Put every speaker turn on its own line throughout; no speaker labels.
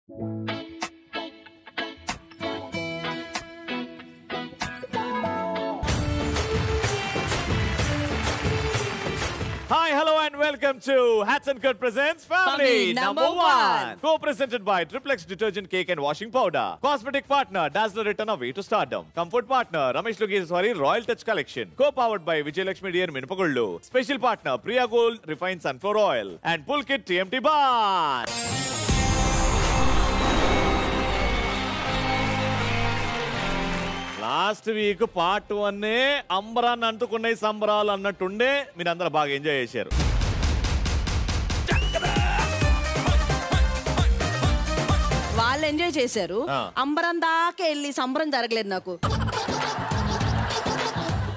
Hi, hello and welcome to Hats and Cut presents Family Number One. Co-presented by Triplex Detergent Cake and Washing Powder. Cosmetic partner Dazzler Return Away to Stardom. Comfort partner Ramesh Logeshwari Royal Touch Collection. Co-powered by Vijayalakshmi Dear Minipagullu. Special partner Priya Gold Refined Sunflower Oil and Pulkit TMT Bar. Last week part 1 అంబరాన్ని అంటుకున్న సంబరాలు అన్నట్టుండే మీరందరూ బాగా enjoy చేశారు.
వాళ్ళు enjoy చేశారు, అంబరం దాకా వెళ్ళి సంబరం జరగలేదు నాకు.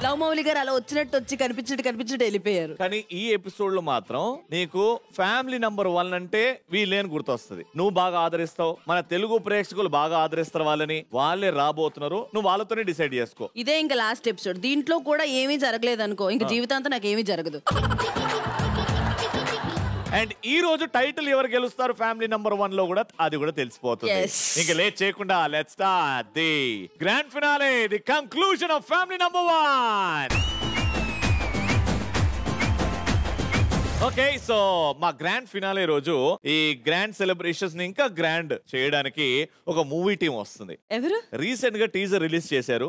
లవ్ మౌలి గారు అలా వచ్చి కనిపించినట్టు వెళ్ళిపోయారు.
కానీ ఈ ఎపిసోడ్ లో మాత్రం నీకు ఫ్యామిలీ నంబర్ 1 అంటే వీళ్ళేని గుర్తొస్తుంది. నువ్వు బాగా ఆదరిస్తావు, మన తెలుగు ప్రేక్షకులు బాగా ఆదరిస్తారు వాళ్ళని, వాళ్ళే రాబోతున్నారు, నువ్వు వాళ్ళతోనే డిసైడ్ చేసుకో.
ఇదే ఇంకా లాస్ట్ ఎపిసోడ్, దీంట్లో కూడా ఏమీ జరగలేదు అనుకో, ఇంకా జీవితాంతం నాకు ఏమీ జరగదు.
అండ్ ఈ రోజు టైటిల్ ఎవరు గెలుస్తారు ఫ్యామిలీ నంబర్ 1 లో కూడా అది కూడా తెలిసిపోతుంది. ఇంకా లేట్ చేయకుండా let's start the grand finale, the conclusion of family number 1. Okay, so మా గ్రాండ్ ఫినాలే రోజు ఈ గ్రాండ్ సెలబ్రేషన్స్ ని ఇంకా గ్రాండ్ చేయడానికి ఒక మూవీ టీం వస్తుంది.
ఎవరు?
రీసెంట్ గా టీజర్ రిలీజ్ చేశారు.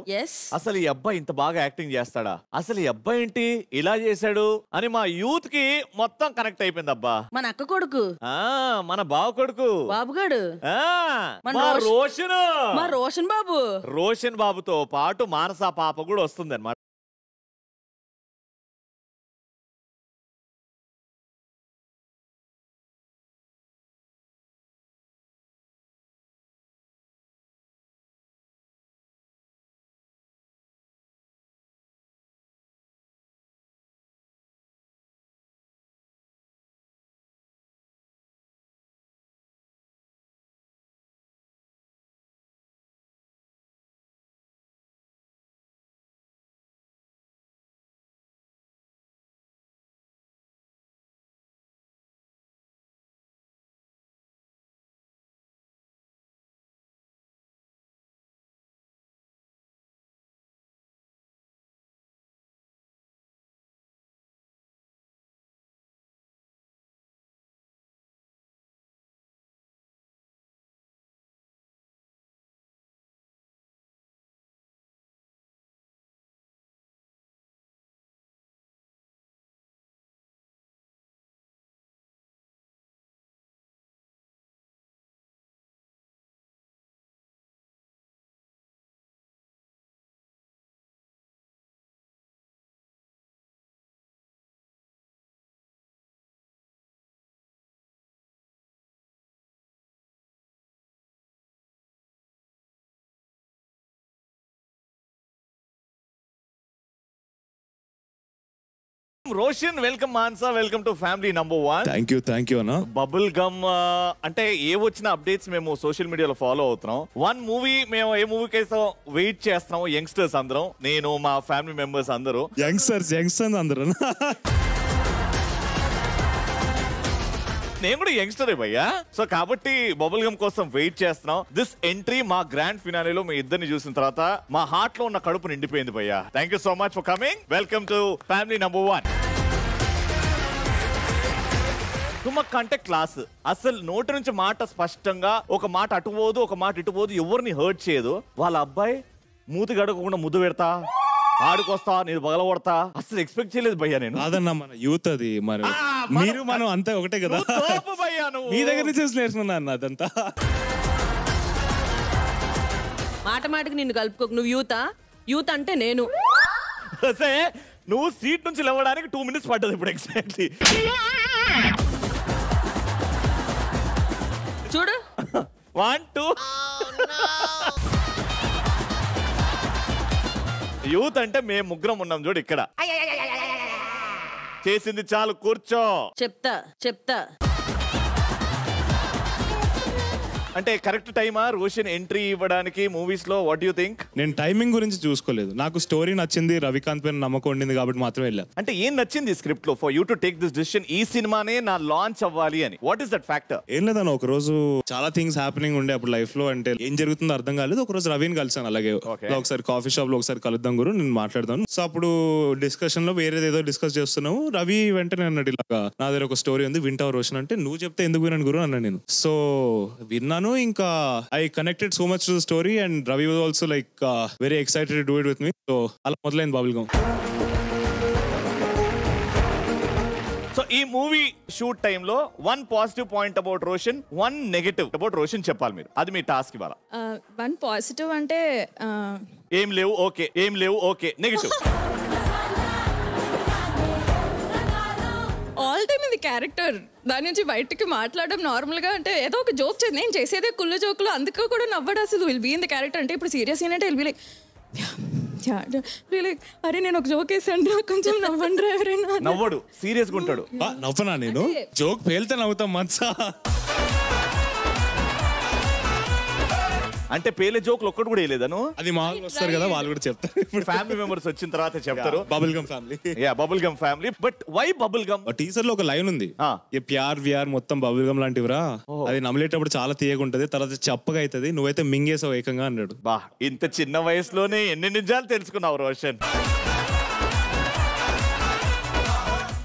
అసలు ఈ అబ్బాయి ఇంత బాగా యాక్టింగ్ చేస్తాడా, అసలు ఈ అబ్బాయి ఏంటి ఇలా చేశాడు అని మా యూత్ కి మొత్తం కనెక్ట్ అయిపోయింది. అబ్బా,
మన అక్క కొడుకు,
మన బావ కొడుకు
బాబుగాడు, రోషన్
బాబుతో పాటు మానస పాప కూడా వస్తుంది అన్నమాట. Roshan, welcome. Mansa, welcome to family number 1.
Thank you అన్న.
బబుల్ గమ్ అంటే ఏ వచ్చిన అప్డేట్స్ మేము సోషల్ మీడియాలో ఫాలో అవుతున్నాం. 1 మూవీ మేము ఏ మూవీ కోసం వెయిట్ చేస్తున్నాము యంగ్స్టర్స్ అందరం, నేను మా ఫ్యామిలీ మెంబర్స్ అందరూ.
యంగ్స్టర్స్ అందరూ.
నేను కూడా యంగ్స్టరే భయ్యా. సో కాబట్టి బబుల్ గమ్ కోసం వెయిట్ చేస్తున్నాం. దిస్ ఎంట్రీ మా గ్రాండ్ ఫినాలేలో మీ ఇద్దరిని చూసిన తర్వాత మా హార్ట్ లో ఉన్న కడుపు నిండిపోయింది భయ్యా. Thank you so much for coming. Welcome to family number 1. తుమ్మక్క అంటే క్లాస్. అసలు నోటి నుంచి మాట స్పష్టంగా, ఒక మాట అటు పోదు ఒక మాట ఇటు పోదు, ఎవరిని హర్ట్ చేయదు. వాళ్ళ అబ్బాయి మూతి గడకకుండా ముద్దు పెడతా, ఆడుకొస్తా, నేను పగలగొడతా, అసలు ఎక్స్పెక్ట్ చేయలేదు భయ్యా నేను.
అదన్నా మన యూత్ అది. మరి మీరు మనం అంతా ఒకటే కదా. మీ దగ్గర నుంచి నేర్చుకున్నా అన్న అదంతా.
మాట మాటకి నిన్ను కలుపుకోకు. నువ్వు యూత్ అంటే నేను.
నువ్వు సీట్ నుంచి లేవడానికి 2 minutes పడ్డది ఇప్పుడు ఎగ్జాక్ట్లీ.
చూడు
1 2. యూత్ అంటే మేము ముగ్గురం ఉన్నాం చూడు ఇక్కడ. చేసింది చాలు, కూర్చో.
చెప్తా
అంటే కరెక్ట్ టైమా రోషన్ ఎంట్రీ ఇవ్వడానికి మూవీస్ లో? What you think?
నేను టైమింగ్ గురించి చూసుకోలేదు, నాకు స్టోరీ నచ్చింది, రవికాంత్ పైన నమ్మకం ఉండింది కాబట్టి మాత్రమే వెళ్ళా.
అంటే ఏం నచ్చింది స్క్రిప్ట్ లో for you to take this decision, ఈ సినిమానే నా లాంచ్ అవ్వాలి అని? What is that factor?
ఏం లేదన్న, ఒక రోజు చాలా థింగ్స్ హ్యాపెనింగ్ ఉండే అప్పుడు లైఫ్ లో, అంటే ఏం జరుగుతుందో అర్థం కాలేదు. ఒక రోజు రవిని కలిసాను, అలాగే ఒకసారి కాఫీ షాప్ లో ఒకసారి కలుద్దాం గురు, నేను మాట్లాడతాను. సో అప్పుడు డిస్కషన్ లో వేరేదేదో డిస్కస్ చేస్తున్నాము. రవి వెంటనే అన్నాడు, ఇలాగా నా దగ్గర ఒక స్టోరీ ఉంది వింటావు రోషన్ అంటే, నువ్వు చెప్తే ఎందుకు వినను గురు అన్నా నేను. సో విన్నాను, ఇంకా I connected so much to the story and Ravi was also like very excited to do it with me. So అలా మొదలైంది బబుల్ గమ్.
సో ఈ మూవీ షూట్ టైమ్ లో one positive point about Roshan, one negative about Roshan చెప్పాలి మీరు. అది మీ task ఇవాళ.
One positive అంటే
ఏం లేవు ఓకే, ఏం లేవు ఓకే. నెగటివ్
ఆల్ టైమ్ ఇది క్యారెక్టర్, దాని నుంచి బయటకి మాట్లాడడం నార్మల్ గా అంటే ఏదో ఒక జోక్ చేసి నేను చేసేదే కుళ్ళు జోకులు, అందుకు కూడా నవ్వడు అసలు. Will be in the character. అంటే ఇప్పుడు సీరియస్ అంటే విల్ బీ లైక్ అరే నేను ఒక జోక్ వేసాను కొంచెం నవ్వండి ఎవరైనా.
నవ్వడు, సీరియస్ గా ఉంటాడు.
నవ్వనా నేను? జోక్ పేలితే నవ్వుతాం మచ్చా.
అంటే పేలే జోకులు ఒక్కటి కూడా వేయలేదను.
అది మా వస్తారు కదా, వాళ్ళు కూడా చెప్తారు. ఇప్పుడు
ఫ్యామిలీ మెంబర్స్ వచ్చిన తర్వాత చెప్తారు.
Bubble gum family,
yeah bubble gum family. But why bubble gum?
Teaser లో ఒక లైన్ ఉంది, ఏ ప్యార్ వ్యార్ మొత్తం బబుల్ గమ్ లాంటివిరా, అది నమ్మలేటప్పుడు చాలా తీయగా ఉంటది, తర్వాత చప్పగా అవుతుంది, నువ్వైతే మింగేసావు ఏకంగా అన్నాడు.
బా, ఇంత చిన్న వయసులోనే ఎన్ని నిజాలు తెలుసుకున్నావు రోషన్.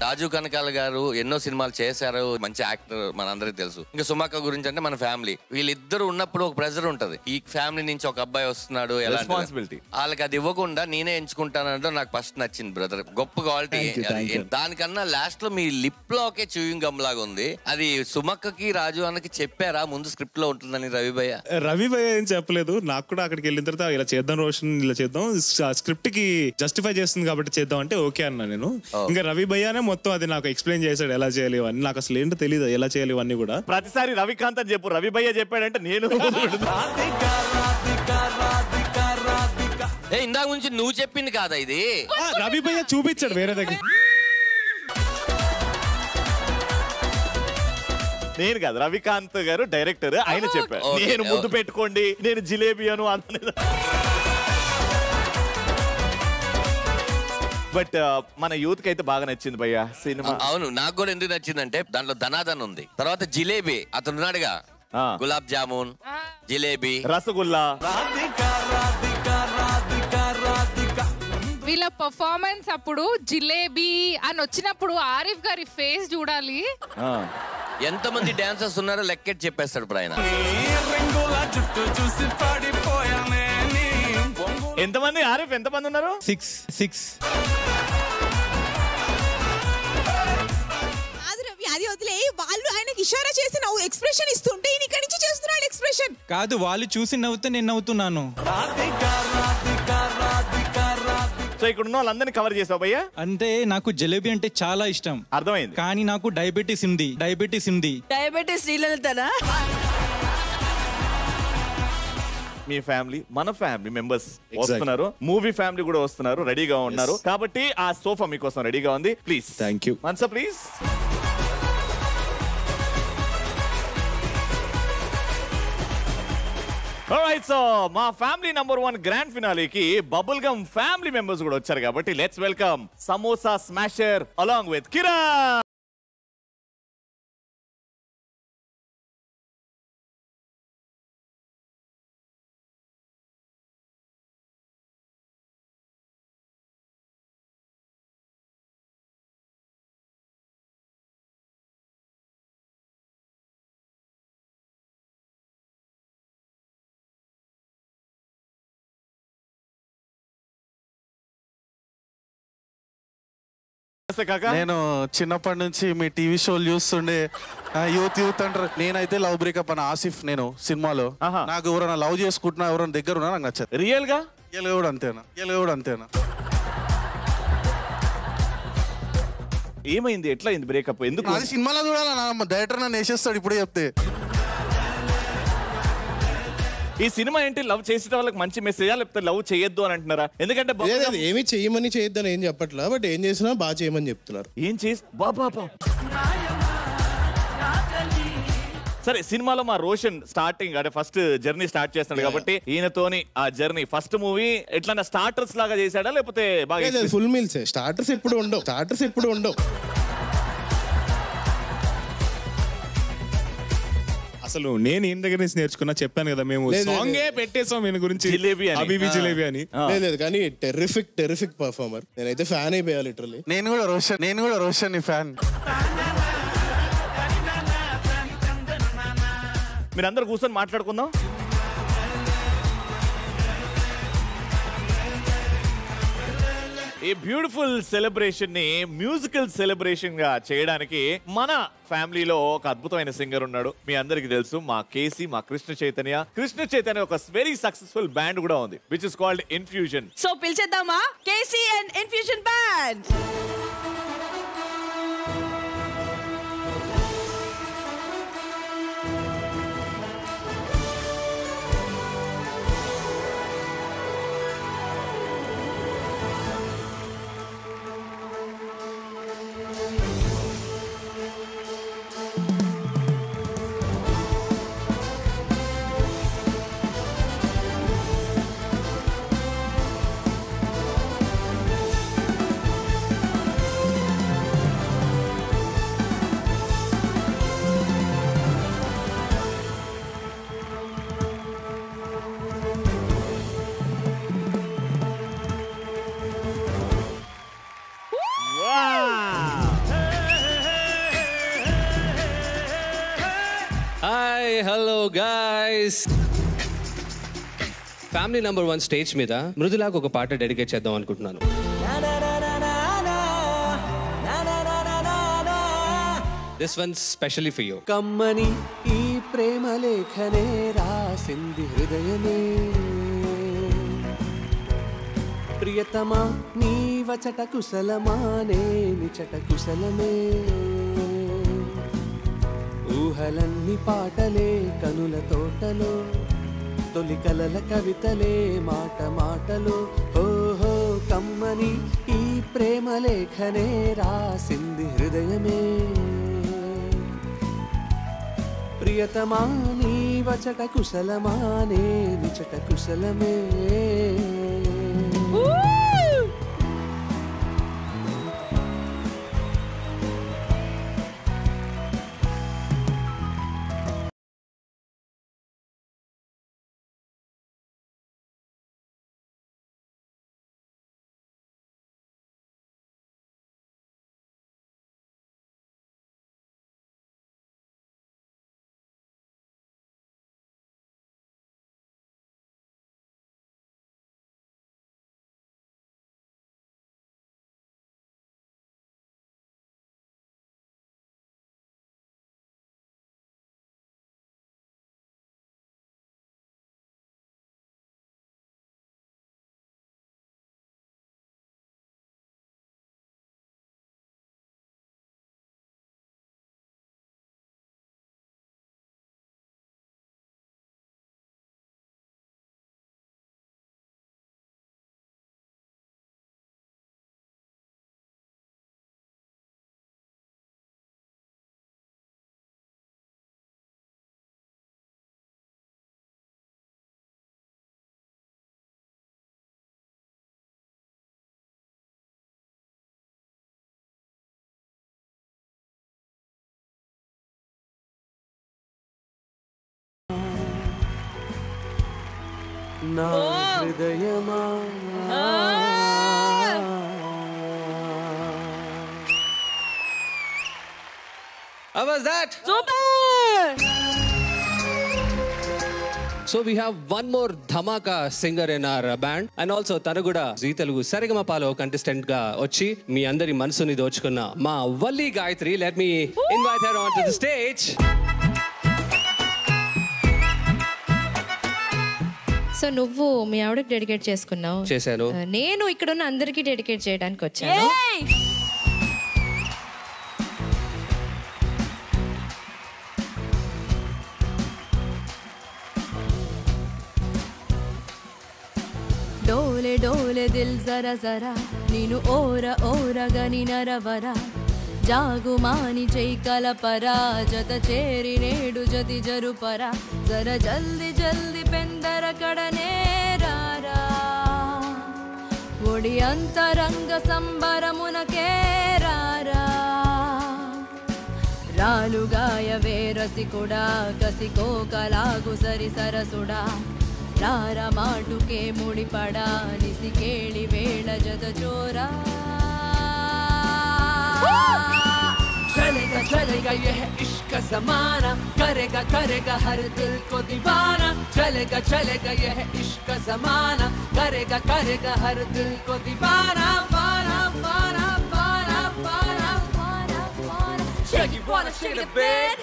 రాజు కనకాల గారు ఎన్నో సినిమాలు చేశారు, మంచి యాక్టర్, మనందరికీ తెలుసు. ఇంకా సుమక్క గురించి అంటే మన ఫ్యామిలీ, వీళ్ళిద్దరు ఉన్నప్పుడు ఒక ప్రెజర్ ఉంటది. ఈ ఫ్యామిలీ నుంచి ఒక అబ్బాయి వస్తున్నాడు,
రెస్పాన్సిబిలిటీ,
వాళ్ళకి అది ఇవ్వకుండా నేనే ఎంచుకుంటానంటే నాకు ఫస్ట్ నచ్చింది బ్రదర్. గొప్ప క్వాలిటీ. దానికన్నా లాస్ట్ లో మీ లిప్ లోకే చూయింగ్ గమ్ లాగా ఉంది. అది సుమక్కకి రాజు అన్నకి చెప్పారా ముందు స్క్రిప్ట్ లో ఉంటుందని? రవి భయ్య
ఏం చెప్పలేదు నాకు కూడా. అక్కడికి వెళ్ళిన తర్వాత ఇలా చేద్దాం రోషన్, ఇలా చేద్దాం, స్క్రిప్ట్ కి జస్టిఫై చేస్తుంది కాబట్టి చేద్దాం అంటే ఓకే అన్నా నేను. ఇంకా రవి భయ్యనే మొత్తం అది నాకు ఎక్స్ప్లెయిన్ చేశాడు ఎలా చేయాలి ఇవన్నీ. నాకు అసలు ఏంటో తెలియదు ఎలా చేయాలి ఇవన్నీ కూడా.
ప్రతిసారి రవికాంత్ అని చెప్పు, రవి భయ్య చెప్పాడంటే నేను
ఇందాక నుంచి నువ్వు చెప్పింది కాదా ఇది?
రవి భయ్య చూపించాడు వేరే దగ్గర.
నేను కాదు, రవికాంత్ గారు డైరెక్టర్, ఆయన చెప్పారు. నేను ముద్దు పెట్టుకోండి, నేను జిలేబీ అను అన్నది. బట్ మన యూత్ కి అయితే బాగా నచ్చింది భయ్య సినిమా.
అవును, నాకు కూడా ఎందుకు నచ్చిందంటే దాంట్లో ధనాధన్ ఉంది, తర్వాత జిలేబీ అతను ఉన్నాడుగా, గులాబ్ జామున్, జిలేబీ,
రసగుల్లా.
వీళ్ళ పర్ఫార్మెన్స్ అప్పుడు జిలేబీ అని వచ్చినప్పుడు ఆరిఫ్ గారి ఫేస్ చూడాలి.
ఎంతమంది డాన్సర్స్ ఉన్నారో లెక్కెట్ చెప్పేస్తాడు ఇప్పుడు ఆయన.
ఎంతమంది ఆరిఫ్, ఎంతమంది ఉన్నారు?
6.
అది వదిలే, వాళ్ళు ఆయనకి ఇషారా చేసి నవ్వు ఎక్స్ప్రెషన్ ఇస్తుంటే ఈయన ఇక్కడి నుంచి చేస్తున్నాడు ఎక్స్ప్రెషన్.
కాదు, వాళ్ళు చూసి నవ్వుతే నేను నవ్వుతున్నాను.
సో ఇక్కడ ఉన్న వాళ్ళందరినీ కవర్ చేసావు భయ్యా?
అంటే నాకు జలేబీ అంటే చాలా ఇష్టం,
అర్థమైంది.
కానీ నాకు డయాబెటీస్ ఉంది.
డయాబెటీస్ శ్రీలలితనా?
మీ ఫ్యామిలీ, మన ఫ్యామిలీ మెంబర్స్ వస్తున్నారు, మూవీ ఫ్యామిలీ కూడా వస్తున్నారు, రెడీగా ఉన్నారు. కాబట్టి ఆ సోఫా మీకోసం రెడీగా ఉంది. Please.
Thank you
Mansa, please. Alright, so మా ఫ్యామిలీ నంబర్ 1 గ్రాండ్ ఫినాలేకి బబుల్ గమ్ ఫ్యామిలీ మెంబర్స్ కూడా వచ్చారు కాబట్టి let's welcome samosa smasher along with Kiran.
నేను చిన్నప్పటి నుంచి మీ టీవీ షోలు చూస్తుండే, యూత్ అంటారు. నేనైతే లవ్ బ్రేకప్ అని ఆసిఫ్ నేను సినిమాలో. నాకు ఎవరైనా లవ్ చేసుకుంటున్నా, ఎవరైనా దగ్గర ఉన్నా నాకు నచ్చదు.
రియల్ గా
కూడా అంతేనా?
ఏమైంది, ఎట్లా అయింది బ్రేకప్? ఎందుకు?
అది సినిమాలో చూడాలా, డైరెక్టర్ నన్ను వేసేస్తాడు ఇప్పుడే చెప్తే.
ఈ సినిమా ఏంటి, లవ్ చేసే వాళ్ళకి మంచి మెసేజా లేకపోతే లవ్ చేయొద్దు అని అంటున్నారా? ఎందుకంటే
ఏమి చెయ్యమని చేయొద్దని ఏం చెప్పట్లా, బట్ ఏం చేసినా బాగా చేయమని చెప్తున్నారు.
ఏం చేసి బాబా సరే సినిమాలో మా రోషన్ స్టార్టింగ్ అంటే ఫస్ట్ జర్నీ స్టార్ట్ చేస్తాడు కాబట్టి ఈయనతోని ఆ జర్నీ ఫస్ట్ మూవీ ఎట్లా స్టార్టర్స్ లాగా చేశాడా లేకపోతే బాగా
ఫుల్ మీల్స్ స్టార్టర్స్ ఎప్పుడు ఉండవు
అసలు నేను ఈయన దగ్గర నుంచి నేర్చుకున్నా, చెప్పాను కదా మేము సాంగే పెట్టేసాం ఈయన గురించి, హబీబీ జిలేబీ అని.
లేదు కానీ టెర్రిఫిక్ పర్ఫార్మర్. నేనైతే ఫ్యాన్ అయిపోయా లిటరల్లీ.
నేను కూడా రోషన్ ని ఫ్యాన్.
మీరందరూ కూర్చొని మాట్లాడుకుందాం. ఈ బ్యూటిఫుల్ సెలబ్రేషన్ ని మ్యూజికల్ సెలబ్రేషన్ గా చేయడానికి మన ఫ్యామిలీలో ఒక అద్భుతమైన సింగర్ ఉన్నాడు. మీ అందరికి తెలుసు, మా కేసీ, మా కృష్ణ చైతన్య ఒక వెరీ సక్సెస్ఫుల్ బ్యాండ్ కూడా ఉంది, which is called infusion.
So పిలిచేద్దామా KC and infusion band.
Hello guys, family number 1 stage మీద మృదులాకు ఒక పాట డెడికేట్ చేద్దాం అనుకుంటున్నాను. This one specially for you.
కమ్మని ఈ ప్రేమ లేఖనే రాసింది హృదయమే, ప్రియతమా నీ వచట కుశలమా నే నిచట కుశలమే, ఊహలన్నీ పాటలే కనుల తోటలో, తొలి కలల కవితలే మాటలో, ఓహో కమ్మని ఈ ప్రేమ లేఖనే రాసింది హృదయమే, ప్రియతమా నీ వచట కుశలమా నే నిచట కుశలమే. నా హృదయమా
How was that?
Super!
So we have one more dhamaka singer in our band and also tanu kuda Zee Telugu Saregama contestant ga vachi మీ అందరి మనసుని దోచుకున్న మా Valli Gayatri. Let me invite her onto the stage.
So నువ్వు మీ ఆవిడకి dedicate చేసుకున్నావు.
చేశాను.
నేను ఇక్కడ ఉన్న అందరికీ డెడికేట్ చేయడానికి వచ్చాను. డోలే డోలే దిల్ జరా జరా నీను ఓర ఓరగా నీ నరవరా
జాగుమాని చెయ్యి కలపరా జత చేరి నేడు జతి జరుపరా జర జల్ది జల్ది పెందర కడనే రారా ఒడి అంతరంగ సంబరమునకే రారా రాలుగాయవే రసికుడా కసికో కలాగు సరి సరసుడా రార మాటుకే ముడిపడా నిసికేళి వేళ జత చోరా
चलेगा चलेगा यह इश्क ज़माना करेगा करेगा हर दिल को दीवाना चलेगा चलेगा यह इश्क ज़माना करेगा करेगा हर दिल को दीवाना पाना पाना पाना पाना पाना पाना shake it wanna shake the bed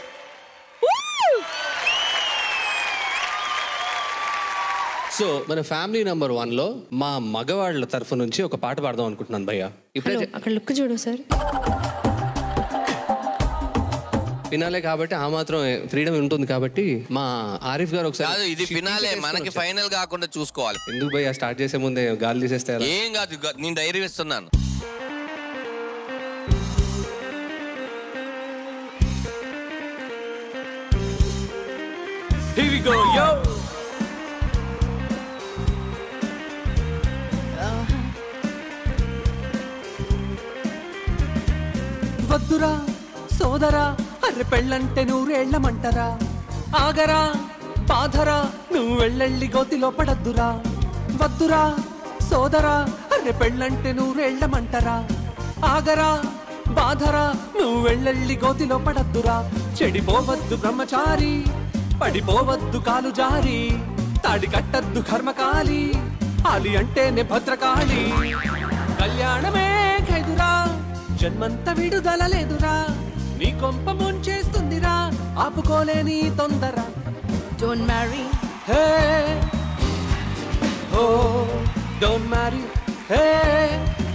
so మన ఫ్యామిలీ నెంబర్ 1 లో మా మగవాళ్ళ తరఫు నుంచి ఒక పాట పాడదాం అనుకుంటున్నాను భయ్య. ఇప్పుడే
అక్కడ లుక్ చూడు సార్.
ఫినాలే కాబట్టి ఆ మాత్రం ఫ్రీడమ్ ఉంటుంది కాబట్టి మా ఆరిఫ్ గారు ఒకసారి
ఇది ఫినాలే మనకి ఫైనల్ కాకుండా చూసుకోవాలి.
ఎందుకు భయ్య స్టార్ట్ చేసే ముందే గాలి తీసేస్తారు?
ఏం కాదు, నేను ధైర్యం ఇస్తున్నాను.
Here we go, yo! వద్దురా సోదరా అర్రె పెళ్ళంటే నూరేళ్లమంటరా ఆగరా బాధరా నువ్వు వెళ్ళెళ్ళి గోతిలో పడద్దురా వద్దురా సోదరా అర్రె పెళ్ళంటే నూరేళ్లమంటరా ఆగరా బాధరా నువ్వు వెళ్ళెళ్ళి గోతిలో పడద్దురా చెడిపోవద్దు బ్రహ్మచారి పడిపోవద్దు కాలు జారి తాడి కట్టద్దు కర్మకాలి ఆలి అంటేనే భద్రకాళి కళ్యాణమే ఖైదురా జన్మంత విడుదల లేదురా నీ కొంప ముంచేస్తుందిరా ఆపుకోలేని తొందర
don't marry
hey oh don't marry hey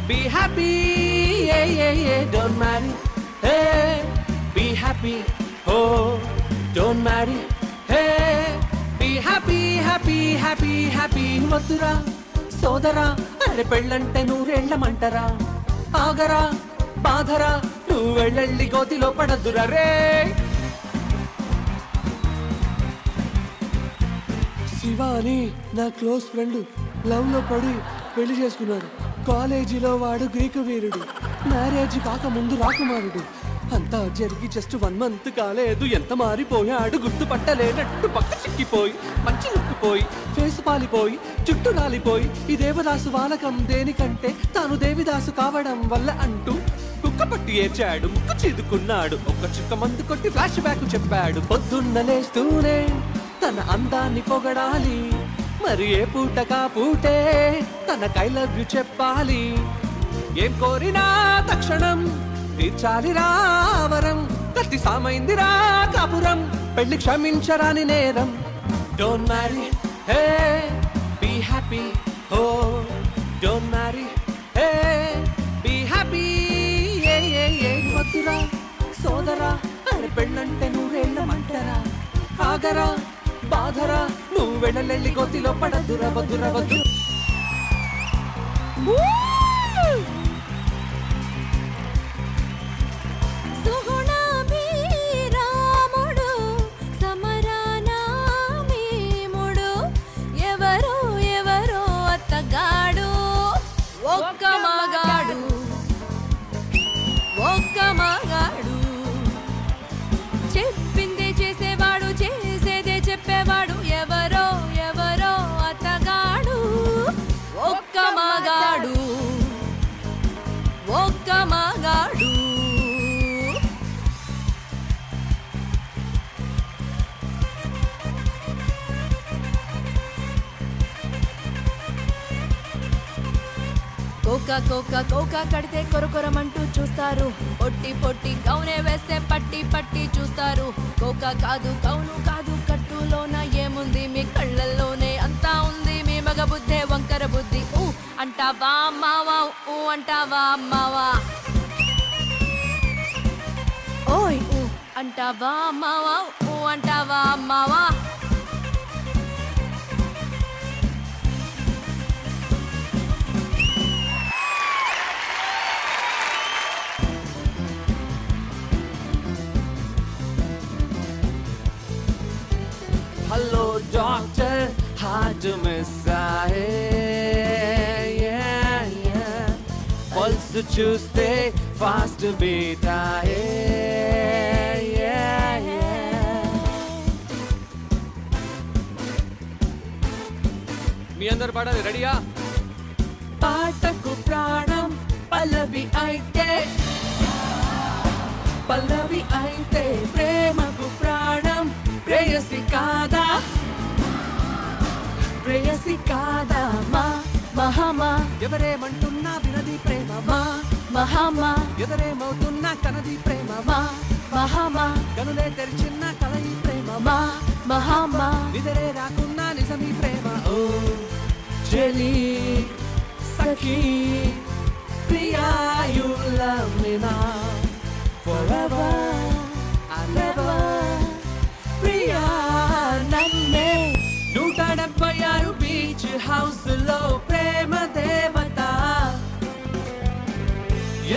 be happy ఏ ఏ ఏ don't marry hey be happy oh don't marry hey be happy happy happy happy వద్దురా సోదరా అరే పెళ్ళంటే నూరేళ్లమంటరా ఆగరా బాధరా నువ్వు వెళ్ళెళ్ళి గోతిలో పడద్దురా రే శివాని నా క్లోజ్ ఫ్రెండ్ లవ్ లో పడి పెళ్లి చేసుకున్నాడు కాలేజీలో వాడు గ్రీకు వీరుడు మ్యారేజ్ కాక ముందు రాకుమారుడు అంతా జరిగి జస్ట్ 1 month కాలేదు ఎంత మారిపోయాడు గుర్తుపట్టలేనట్టు పక్క చిక్కిపోయి మంచి లుక్కుపోయి ఫేసు పాలిపోయి చుట్టూ రాలిపోయి ఈ దేవదాసు వాలకం దేనికంటే తాను దేవిదాసు కావడం వల్ల అంటూ కుక్క పట్టి ఏడ్చాడు ముక్కు చీదుకున్నాడు ఒక్క చుక్క మందు కొట్టి ఫ్లాష్ బ్యాక్ చెప్పాడు పొద్దున్న లేస్తూనే తన అందాన్ని పొగడాలి మరి ఏ పూటగా పూటే తన కైలవ్యు చెప్పాలి ఏం కోరినా తక్షణం తీర్చాలి రావరం కత్తి సామైందిరా కాపురం పెళ్లి క్షమించరాని నేరం don't marry hey be happy oh don't marry hey be happy ఏ ఏ ఏ వద్దురా సోదరా అరే పెళ్ళంటే నూరేళ్లమంటరా ఆగరా బాధరా నువ్వు వెళ్ళెళ్ళి గోతిలో పడద్దురా వద్దురా వద్దు
చెప్పిందే చేసేవాడు చేసేదే చెప్పేవాడు ఎవరో ఎవరో అతగాడు ఒక్క మగాడు ఒక్క మగాడు కోకా కోకా కోకా కడితే కొరకొరమంటూ చూస్తారు పొట్టి పొట్టి కౌనే వేస్తే పట్టి పట్టి చూస్తారు కోకా కాదు కౌను కాదు కట్టులోన ఏముంది మీ కళ్ళల్లోనే అంతా ఉంది మీ మగ బుద్ధే వంకర బుద్ధి ఊ అంటావా మావా ఊ అంటావా మావా ఓయ్ ఊ అంటావా మావా ఊ అంటావా మావా
హార్ట్ మిస్ పల్స్ చూస్తే ఫాస్ట్ బీట్
మీ అందరు పాడాలి, రెడీయా?
పాటకు ప్రాణం పల్లవి అయితే ప్రేమకు ప్రాణం ప్రేయసి కాదా మా మహామా ఎవరేమంటున్నా వినది ప్రేమ మా మహామా ఎదరేమవుతున్నా కనది ప్రేమ మా మహామా కనులే తెరిచిన్న కలయి ప్రేమ మా మహామా నిదరే రాకున్నా నిజమీ ప్రేమ ఓ చెలి సఖీ Priya you love me now forever I never Priya నన్నే 176 బీచ్ హౌస్ లో ప్రేమ దేవత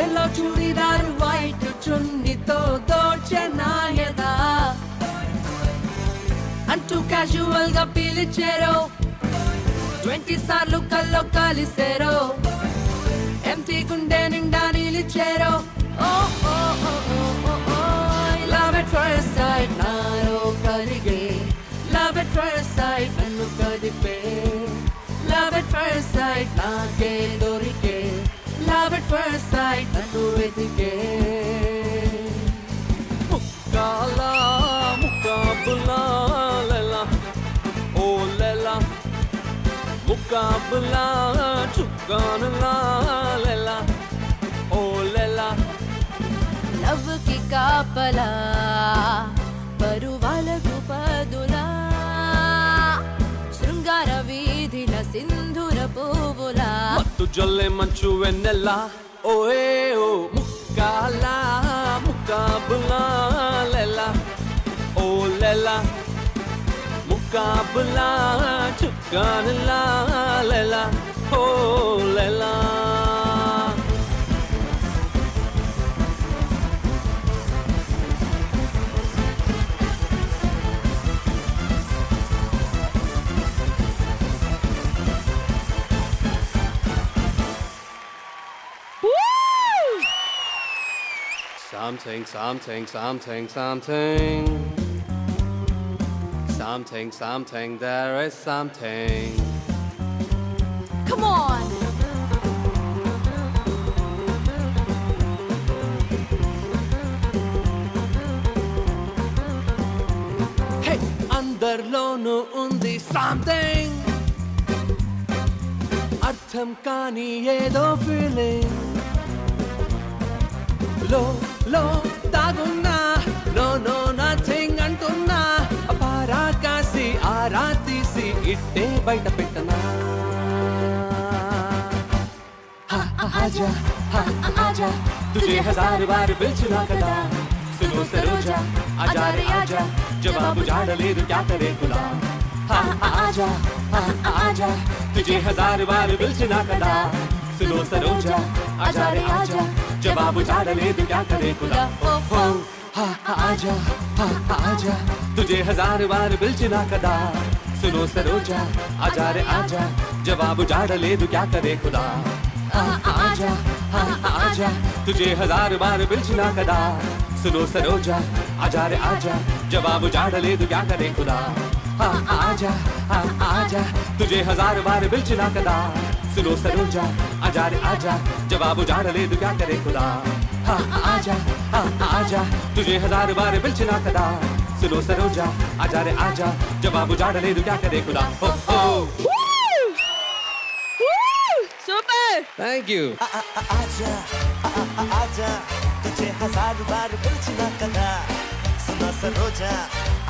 ఎల్లో చూడిదారు వైట్ చున్నితో దోచె నాయదా అంటూ క్యాజువల్ గా పిలిచారో 20 సార్లు కల్లో కలిసారో ఎంటీ గుండె నిండా నిలిచారో లవ్ ఎట్ ఫస్ట్ సైట్ నాలో కలిగే లవ్ ఎట్ ఫస్ట్ సైట్ నన్ను కదిపే లవ్ ఎట్ ఫస్ట్ సైట్ నాకే దొరికే లవ్ ఎట్ ఫస్ట్ సైట్ నన్ను వెతికే ముక్కాలా ముక్కాబులా లెలా ఓ లెలా ముక్కాబులా చుక్కానులా లెలా ఓ లెలా
లవ్ కి కాపలా పరువాలకు పదులా శృంగార వీధిల సింధూర పువ్వులా
మత్తు జొల్లె మంచు వెన్నెలా ఓఏ ఓ ముక్కాలా ముక్కాబులా లెలా ఓ లెలా ముక్కాబులా చుక్కానులా లెలా ఓ లెలా
Something, there is something.
Come on.
Hey, అందరిలోనూ ఉంది something అర్థం కాని ఏదో ఫీలింగ్ లో దాగున్నా నో నథింగ్ అంటున్నా అపారా కాసి ఆరా తీసి ఇట్టే బయట పెట్టనా ఆజా ఆజా తుझे हजार बार పిలిచినా కదా సునో సరోజా ఆజా రే ఆజా జవాబు జాడలేదు క్యా కరే ఖుదా ఆజా ఆజా తుझे हजार बार పిలిచినా కదా సునో సరోజా ఆజా రే ఆజా జవాబు జాడలేదు క్యా కరే ఖుదా ఆజా ఆజా తుझे हजार बार పిలిచినా కదా సునో సరోజా ఆజా రే ఆజా జవాబు జాడలేదు క్యా కరే ఖుదా ఆజా ఆజా తుझे हजार बार పిలిచినా కదా సునో సరోజా ఆజా రే ఆజా జవాబు జాడలేదు క్యా కరే ఖుదా ఆజా ఆజా తుझे हजार बार పిలిచినా కదా సునో సరోజా ఆజా రే ఆజా జవాబు జాడలేదు క్యా కరే ఖుదా ఆజా ఆజా తుझे हजार बार పిలిచినా కదా సునో సరోజా ఆజా రే ఆజా జవాబు జాడలేదు క్యా కరే ఖుదా
సూపర్
Thank you.
आजा आजा तुझे हजार बार पिलचिना कदा सुना सरोजा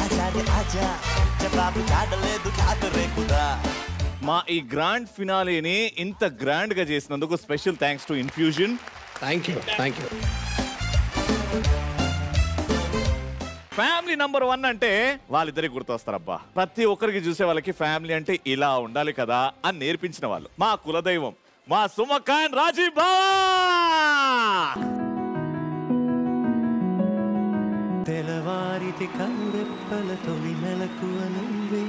आजा रे आजा जवाब जाडलेदु क्या करे खुदा
మా ఈ గ్రాండ్ ఫినాలేని ఇంత గ్రాండ్ గా చేసినందుకు special thanks to infusion.
Thank you.
Family number 1 అంటే వాళ్ళిద్దరికి గుర్తొస్తారబ్బా. ప్రతి ఒక్కరికి చూసే వాళ్ళకి ఫ్యామిలీ అంటే ఇలా ఉండాలి కదా అని నేర్పించిన వాళ్ళు మా కులదైవం మా సుమక్క అండ్ రాజీవ్ బావా.
తెలవారితి కనురెప్పల తొలి మెలకువ నువ్వే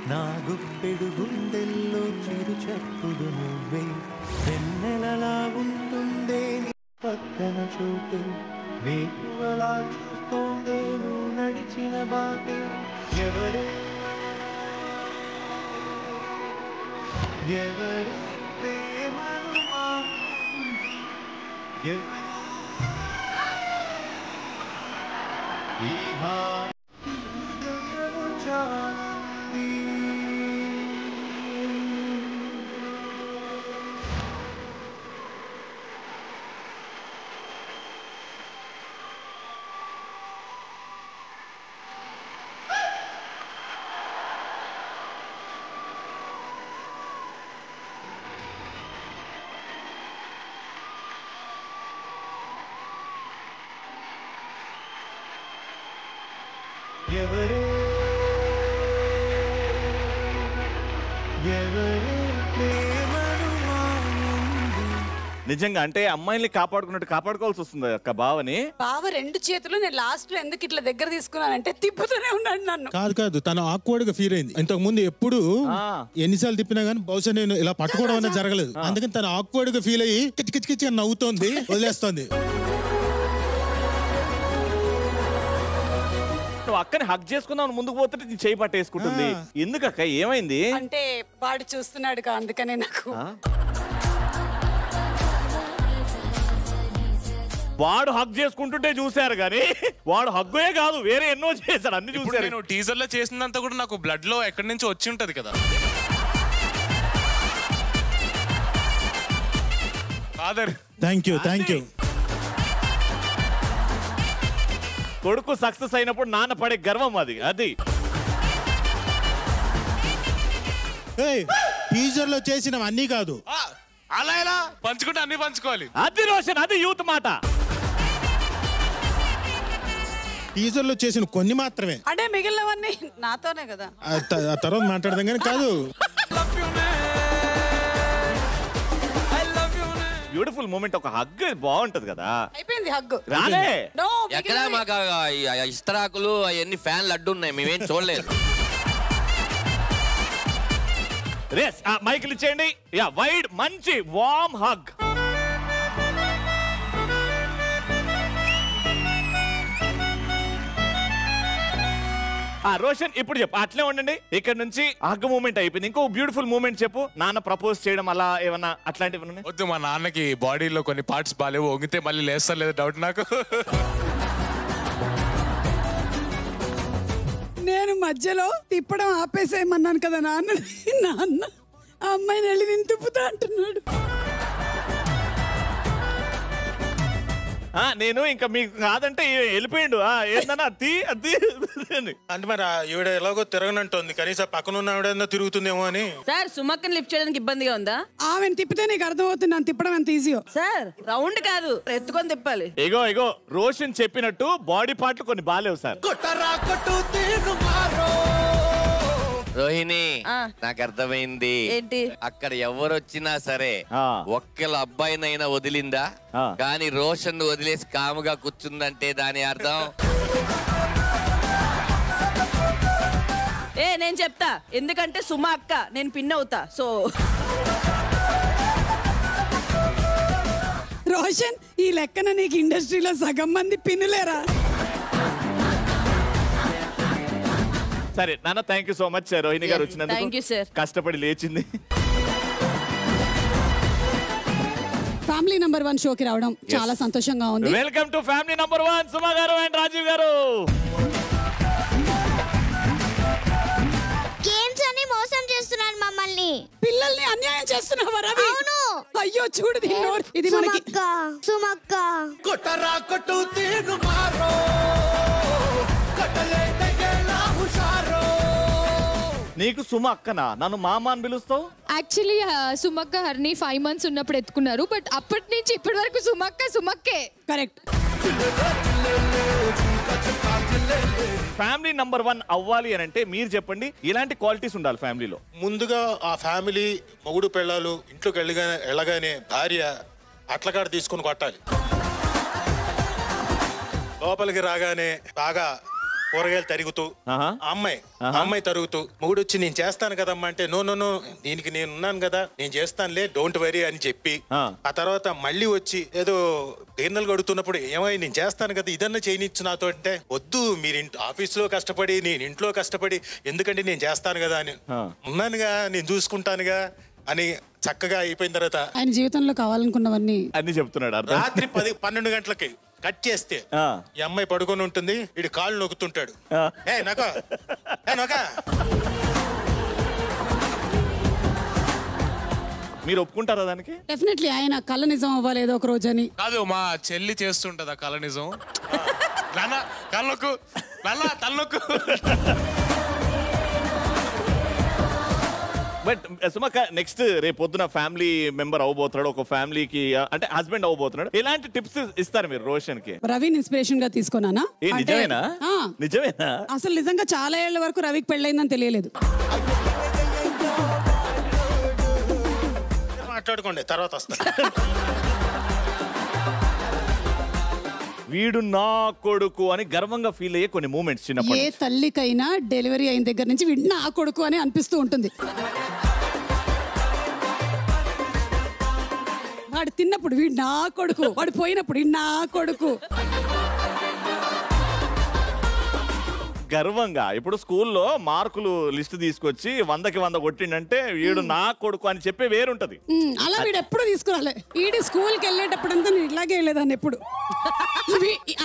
నా గుప్పెడు గుండెల్లో చిరు చెప్పుడు నువ్వే వెన్నెలలా ఉంటుందే నీ పక్కన చూపే నీకు అలా చూస్తోందే నువ్వు నడిచిన బాటే ఎవరే ఎవరే ప్రేమను ఈ ఎవరే ఎవరే ప్రేమను
నిజంగా అంటే అమ్మాయిల్ని కాపాడుకున్నట్టు కాపాడుకోవాల్సి వస్తుంది అక్క బావని.
బావ రెండు చేతులు నేను లాస్ట్ లో ఎందుకు ఇట్లా దగ్గర తీసుకున్నానంటే తిప్పుతూనే ఉన్నాడు నన్ను.
కాదు తను ఆక్వర్డ్ గా ఫీల్ అయింది. ఇంతకు ముందు ఎప్పుడు ఎన్నిసార్లు తిప్పినా గానీ బహుశా నేను ఇలా పట్టుకోవడం అనేది జరగలేదు. అందుకని తను ఆక్వర్డ్ గా ఫీల్ అయ్యి కిచకిచకిచి నవ్వుతోంది, వదిలేస్తోంది.
అక్కని హక్ చేసుకుందాం ముందుకు పోతుంటే నీ చేయి పట్టేసుకుంటుంది. ఎందుకక్క ఏమైంది?
అంటే వాడు చూస్తున్నాడు కా, అందుకనే నాకు.
వాడు హక్ చేసుకుంటుంటే చూశారు కానీ వాడు హగ్గే కాదు వేరే ఎన్నో చేశాడు, అన్ని చూసారు.
నేను టీజర్ లో చేసినంత కూడా నాకు బ్లడ్ లో ఎక్కడి నుంచి వచ్చి ఉంటది కదా. Father
thank you.
కొడుకు సక్సెస్ అయినప్పుడు నాన్న పడే గర్వం అది.
టీజర్ లో చేసినవి అన్ని కాదు,
అలా ఎలా పంచుకుంటే అన్ని పంచుకోవాలి.
అది రోషన్, అది యూత్ మాట.
టీజర్ లో చేసిన కొన్ని మాత్రమే,
అంటే మిగిలినవన్నీ నాతోనే కదా.
ఆ తర్వాత మాట్లాడదాం కానీ కాదు.
బ్యూటిఫుల్ మూమెంట్, ఒక హగ్ బాగుంటది కదా.
అయిపోయింది హగ్.
రాలే
ఎక్కడ మాకు ఇస్తరాకులు అవన్నీ ఫ్యాన్లు అడ్డు ఉన్నాయి, మేమేం చూడలేదు.
రేస్ మైకిల్ ఇచ్చేయండి. యా వైడ్ మంచి వార్మ్ హగ్. రోషన్ ఇప్పుడు చెప్పు, అట్లే ఉండండి. ఇక్కడ నుంచి హగ్ మూమెంట్ అయిపోయింది, ఇంకో బ్యూటిఫుల్ మూమెంట్ చెప్పు. నాన్న ప్రపోజ్ చేయడం అలా ఏమన్నా అట్లాంటివి?
వద్దు, మా నాన్నకి బాడీలో కొన్ని పార్ట్స్ బాగాలేవు, వంగితే మళ్ళీ లేస్తారు లేదా డౌట్ నాకు.
నేను మధ్యలో తిప్పడం ఆపేసేయమన్నాను కదా నాన్న ఆ అమ్మాయిని వెళ్ళి నేను తిప్పుతా అంటున్నాడు.
నేను ఇంకా మీకు కాదంటే వెళ్ళిపోయిండు. ఏందన్నా అతి
అంటే మరి ఈవిడ ఎలాగో తిరగనంటుంది, కనీసం పక్కన ఉన్న ఆవిడ తిరుగుతుందేమో అని.
సార్ సుమక్కని లిఫ్ట్ చేయడానికి ఇబ్బందిగా ఉందా?
ఆమెను తిప్పితే నీకు అర్థమవుతుంది నన్ను తిప్పడం ఎంత ఈజీయో.
సార్ రౌండ్ కాదు, ఎత్తుకొని తిప్పాలి.
ఇగో రోషన్ చెప్పినట్టు బాడీ పార్ట్లు కొన్ని బాలేవు సార్.
రోహిణి, నాకు అర్థమైంది.
ఏంటి?
అక్కడ ఎవరు వచ్చినా సరే ఒక్కళ్ళ అబ్బాయినైనా వదిలిందా, కానీ రోషన్ వదిలేసి కాముగా కూర్చుందంటే దాని అర్థం.
నేను చెప్తా, ఎందుకంటే సుమా అక్క, నేను పిన్ అవుతా. సో
రోషన్, ఈ లెక్కన నీకు ఇండస్ట్రీలో సగం మంది పిన్నులేరా?
సరే నాన్న, thank you so much. Rohini గారు వచ్చినందుకు, కష్టపడి లేచింది.
ఫ్యామిలీ నంబర్ 1 షోకి రావడం చాలా సంతోషంగా ఉంది.
వెల్కమ్ టు ఫ్యామిలీ నంబర్ 1 సుమా గారు అండ్ రాజీవ్ గారు.
గేమ్స్ అని మోసం చేస్తున్నారు మమ్మల్ని.
పిల్లల్ని అన్యాయం చేస్తున్నావా రవి?
అవును.
అయ్యో చూడు ఇది మనకి.
సుమక్క
కొట్టరా కొట్టు తీరు మారో కట్టలే తగేలా హుషారో.
నీకు సుమ అక్కనా? నన్ను మామ అని పిలుస్తావు?
యాక్చువల్లీ సుమక్క హర్ని 5 months ఉన్నప్పుడు ఎత్తుకున్నారు, బట్ అప్పటి నుంచి ఇప్పటి వరకు సుమక్కే.
కరెక్ట్.
ఫ్యామిలీ నంబర్ 1 అవ్వాలి అని అంటే మీరు చెప్పండి, ఇలాంటి క్వాలిటీస్ ఉండాలి ఫ్యామిలీలో.
ముందుగా ఆ ఫ్యామిలీ మొగుడు పెళ్ళాలు ఇంట్లోకి వెళ్ళగానే భార్య అట్లకాడ తీసుకుని కొట్టాలి. లోపలికి రాగానే బాగా కూరగాయలు తరుగుతూ అమ్మాయి తరుగుతూ మొగుడు వచ్చి నేను చేస్తాను కదమ్మా అంటే నో నో నో దీనికి నేను ఉన్నాను కదా నేను చేస్తానులే డోంట్ వరీ అని చెప్పి ఆ తర్వాత మళ్ళీ వచ్చి ఏదో గిన్నెలు కడుగుతున్నప్పుడు ఏమై నేను చేస్తాను కదా ఇదన్నా చేయనిచ్చు నాతో అంటే వద్దు మీరు ఆఫీస్ లో కష్టపడి నేను ఇంట్లో కష్టపడి ఎందుకంటే నేను చేస్తాను కదా అని ఉన్నానుగా నేను చూసుకుంటానుగా అని చక్కగా అయిపోయిన తర్వాత
ఆయన జీవితంలో కావాలనుకున్నవన్నీ
అన్ని చెప్తున్నాడు.
రాత్రి 10-12 గంటలకి కట్ చేస్తే ఈ అమ్మాయి పడుకొని ఉంటుంది వీడు కాళ్ళు నొక్కుతుంటాడు
మీరు ఒప్పుకుంటారా దానికి?
డెఫినెట్లీ ఆయన కళ్ళ నిజం అవ్వలేదు ఒక రోజు అని
కాదు మా చెల్లి చేస్తుంటది ఆ కళ నిజం కళ్ళొక్కు తలనొక్కు.
బట్ సుమక్క నెక్స్ట్ రేపు పొద్దున ఫ్యామిలీ మెంబర్ అవ్వబోతున్నాడు, ఒక ఫ్యామిలీకి అంటే హస్బెండ్ అవ్వబోతున్నాడు, ఎలాంటి టిప్స్ ఇస్తారు మీరు రోషన్ కి?
రవిని ఇన్స్పిరేషన్ గా తీసుకున్నానా?
నిజమేనా? నిజమేనా?
అసలు నిజంగా చాలా ఏళ్ల వరకు రవికి పెళ్ళైందని తెలియలేదు.
మాట్లాడుకోండి తర్వాత వస్తా.
వీడు నా కొడుకు అని గర్వంగా ఫీల్ అయ్యే కొన్ని మూమెంట్స్ చిన్నప్పుడు.
ఏ తల్లికైనా డెలివరీ అయిన దగ్గర నుంచి వీడు నా కొడుకు అని అనిపిస్తూ ఉంటుంది. వాడు తిన్నప్పుడు వీడు నా కొడుకు, వాడు పోయినప్పుడు వీడు నా కొడుకు.
గర్వంగా ఇప్పుడు స్కూల్లో మార్కులు లిస్ట్ తీసుకొచ్చి 100కి 100 కొట్టిండంటే వీడు నా కొడుకు అని చెప్పే వేరుంటది.
అలా వీడు ఎప్పుడు తీసుకురాలే. వీడి స్కూల్కి వెళ్ళేటప్పుడంతా నేను ఇలాగే వెళ్ళేదాన్ని ఎప్పుడు.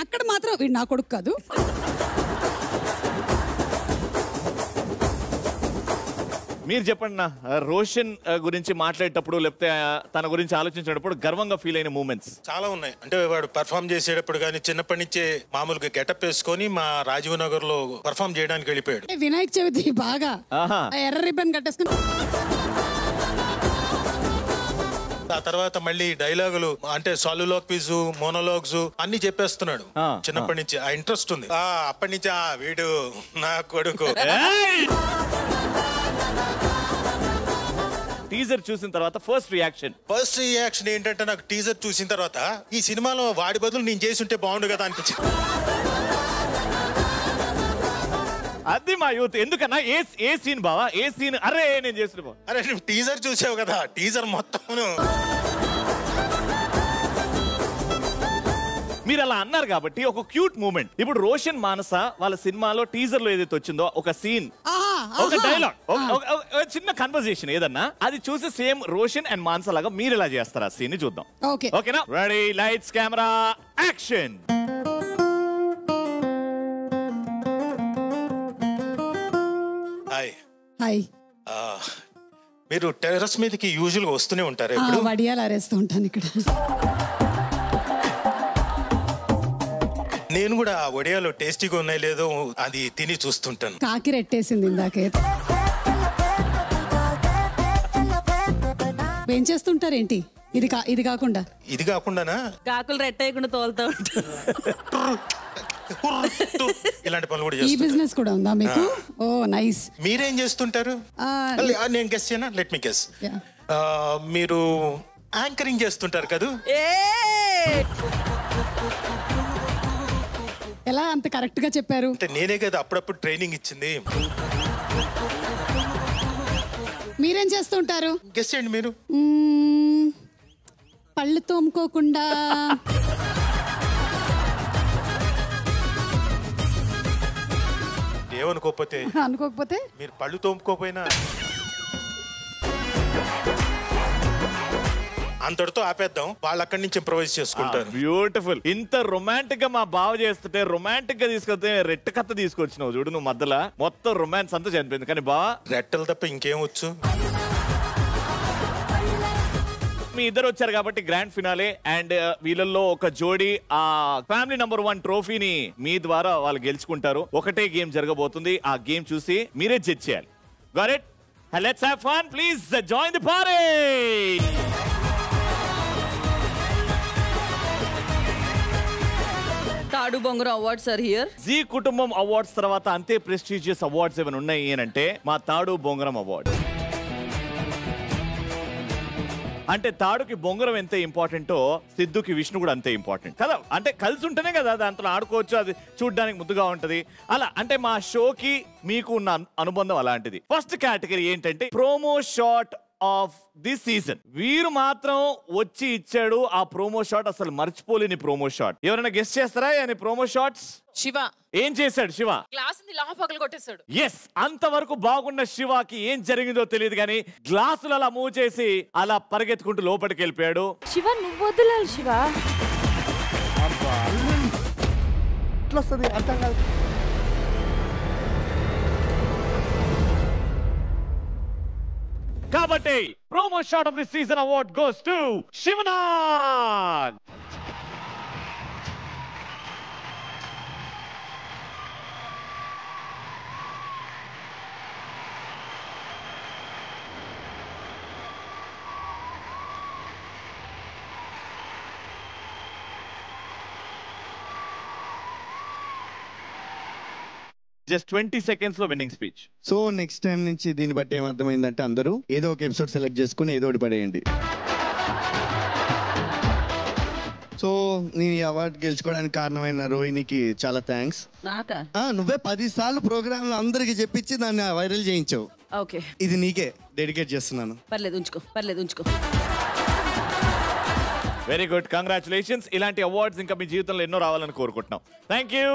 అక్కడ మాత్రం వీడు నా కొడుకు కాదు.
మీరు చెప్పండి నా రోషన్ గురించి మాట్లాడేటప్పుడు లేకపోతే తన గురించి ఆలోచించేటప్పుడు గర్వంగా ఫీల్ అయిన మూమెంట్స్
చాలా ఉన్నాయి. అంటే వాడు పర్ఫామ్ చేసేటప్పుడు కానీ చిన్నప్పటి నుంచే మామూలుగా గెటప్ వేసుకొని మా రాజీవ్ నగర్ లో పర్ఫామ్ చేయడానికి వెళ్ళిపోయాడు.
వినాయక చవితి బాగా ఎర్ర రిబ్బన్ కట్టేసుకుని
ఆ తర్వాత మళ్ళీ డైలాగులు అంటే సాలులాక్విజ్ మోనోలాగ్స్ అన్ని చెప్పేస్తున్నాడు. చిన్నప్పటి నుంచి ఆ ఇంట్రెస్ట్ ఉంది. అప్పటి నుంచి వీడు నా కొడుకు.
టీజర్ చూసిన తర్వాత ఫస్ట్ రియాక్షన్
ఏంటంటే నాకు టీజర్ చూసిన తర్వాత ఈ సినిమాలో వాడి బదులు నేను చేసి ఉంటే బాగుండు కదా అనిపించింది.
అది మా యూత్. ఎందుకన్నా ఏ సీన్ బావా? ఏ సీన్? అరే నేను చేసిన
అరే నువ్వు టీజర్ చూసావు కదా, టీజర్ మొత్తం
మీరు అలా అన్నారు కాబట్టి ఒక క్యూట్ మూమెంట్. ఇప్పుడు రోషన్ మానస వాళ్ళ సినిమాలో టీజర్ లో ఏదైతే వచ్చిందో ఒక సీన్, ఒక డైలాగ్, చిన్న కన్వర్సేషన్ ఏదన్నా అది చూసి సేమ్ రోషన్ అండ్ మానస లాగా మీరు ఎలా చేస్తారు ఆ సీన్ చూద్దాం. ఓకేనా? Ready, lights, camera, action.
Hi.
మీరు టెర్రస్ మీదకి యూజువల్ గా వస్తూనే ఉంటారు?
వడియాలు ఆరేస్తూ ఉంటాను ఇక్కడ.
నేను కూడా ఆ వడియాలు టేస్టీగా ఉన్నాయి లేదో అది తిని చూస్తుంటాను.
కాకి రెట్టేసింది ఇందాకే. ఏం చేస్తుంటారేంటి? ఇది కాకుండానా?
కాకులు రెట్టేయకుండా తోలుతా ఉంటారు.
ఇలాంటి పనులు కూడా
ఈ బిజినెస్ కూడా ఉందా మీకు? ఓ నైస్.
మీరేం చేస్తుంటారు? నేను గెస్ చేయనా? Let me guess. మీరు యాంకరింగ్ చేస్తుంటారు కదా?
ఎలా అంత కరెక్ట్ గా చెప్పారు?
అంటే నేనే కదా అప్పుడప్పుడు ట్రైనింగ్ ఇచ్చింది.
మీరేం చేస్తుంటారు?
గెస్ చేయండి మీరు.
పళ్ళు తోముకోకుండా
అనుకోకపోతే మీరు పళ్ళు తోముకోపోయినా అంతటితో ఆపేద్దాం. వాళ్ళు అక్కడి నుంచి ఇంప్రొవైజ్ చేసుకుంటారు.
బ్యూటిఫుల్. ఇంత రొమాంటిక్ గా మా బావ చేస్తుంటే రొమాంటిక్ గా తీసుకొస్తే రెట్ట కథ తీసుకొచ్చినావు చూడు నువ్వు. మధ్యలో మొత్తం రొమాన్స్ అంతా చనిపోయింది. కానీ బావ
రెట్టలు తప్ప ఇంకేం వచ్చు?
మీ ఇద్దరు వచ్చారు కాబట్టి గ్రాండ్ ఫినాలే అండ్ వీళ్ళల్లో ఒక జోడీ ఆ ఫ్యామిలీ నంబర్ 1 ట్రోఫీని మీ ద్వారా వాళ్ళు గెలుచుకుంటారు. ఒకటే గేమ్ జరగబోతుంది. ఆ గేమ్ చూసి మీరే జడ్జ్ చేయాలి. Got it? Let's have fun. Please join the party.
తాడు బొంగరం అవార్డ్స్ ఆర్ హియర్.
జీ కుటుంబం అవార్డ్స్ తర్వాత అంతే ప్రెస్టీజియస్ అవార్డ్స్ ఏమైనా ఉన్నాయి అంటే మా తాడు బొంగరం అవార్డ్. అంటే తాడుకి బొంగరం ఎంత ఇంపార్టెంటో సిద్ధుకి విష్ణు కూడా అంతే ఇంపార్టెంట్ కదా. అంటే కలిసి ఉంటేనే కదా దాంట్లో ఆడుకోవచ్చు, అది చూడడానికి ముద్దుగా ఉంటది. అలా అంటే మా షోకి మీకు ఉన్న అనుబంధం అలాంటిది. ఫస్ట్ కేటగిరీ ఏంటంటే promo shot of this season. వీరు మాత్రం వచ్చి ఇచ్చాడు ఆ ప్రోమో షాట్, అసలు మర్చిపోలేని ప్రోమో షాట్. ఎవరైనా గెస్ట్ చేస్తారా ఆయన ప్రోమో షాట్స్?
శివ
ఏం చేశాడు శివ?
గ్లాస్ పగలు కొట్టేశాడు.
ఎస్, అంతవరకు బాగున్న శివకి ఏం జరిగిందో తెలియదు కానీ గ్లాసులు అలా మూవ్ చేసి అలా పరిగెత్తుకుంటూ లోపలికి వెళ్ళిపోయాడు.
శివ నువ్వు వదిలాలి శివ.
అర్థం కాదు.
కాబట్టి promo shot of the season award goes to Shivanath. Just 20 seconds లో winning speech.
So next time నుంచి దీన్ని బట్టి ఏమర్థమైందంటే అందరూ ఏదో ఒక ఎపిసోడ్ సెలెక్ట్ చేసుకుని ఏదో ఒకటి పడేయండి. సో నేను ఈ అవార్డు గెలుచుకోవడానికి కారణమైన రోహిణికి చాలా థ్యాంక్స్. నువ్వే 10 సార్లు ప్రోగ్రామ్ లో అందరికి చెప్పించి దాన్ని వైరల్ చేయించావు.
ఓకే,
ఇది నీకే డెడికేట్ చేస్తున్నాను.
పర్లేదు ఉంచుకో.
Very good, congratulations. ఇలాంటి అవార్డ్స్ ఇంకా మీ జీవితంలో ఎన్నో రావాలని కోరుకుంటున్నాం. Thank you.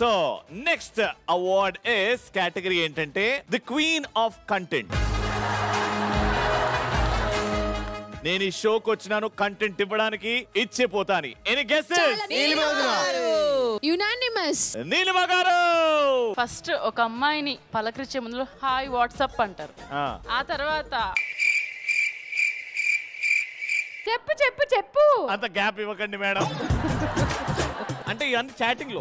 So next award is category ఏంటంటే ది క్వీన్ ఆఫ్ కంటెంట్. నేను ఈ షోకి వచ్చినాను కంటెంట్ ఇవ్వడానికి, ఇచ్చే పోతాని. Any guesses?
Unanimous
Neelima garu.
First ఒక అమ్మాయిని పలకరించే ముందు హాయ్ వాట్సాప్ అంటారు. ఆ తర్వాత చెప్పు
అంత గ్యాప్ ఇవ్వకండి మేడం. అంటే ఇవన్నీ చాటింగ్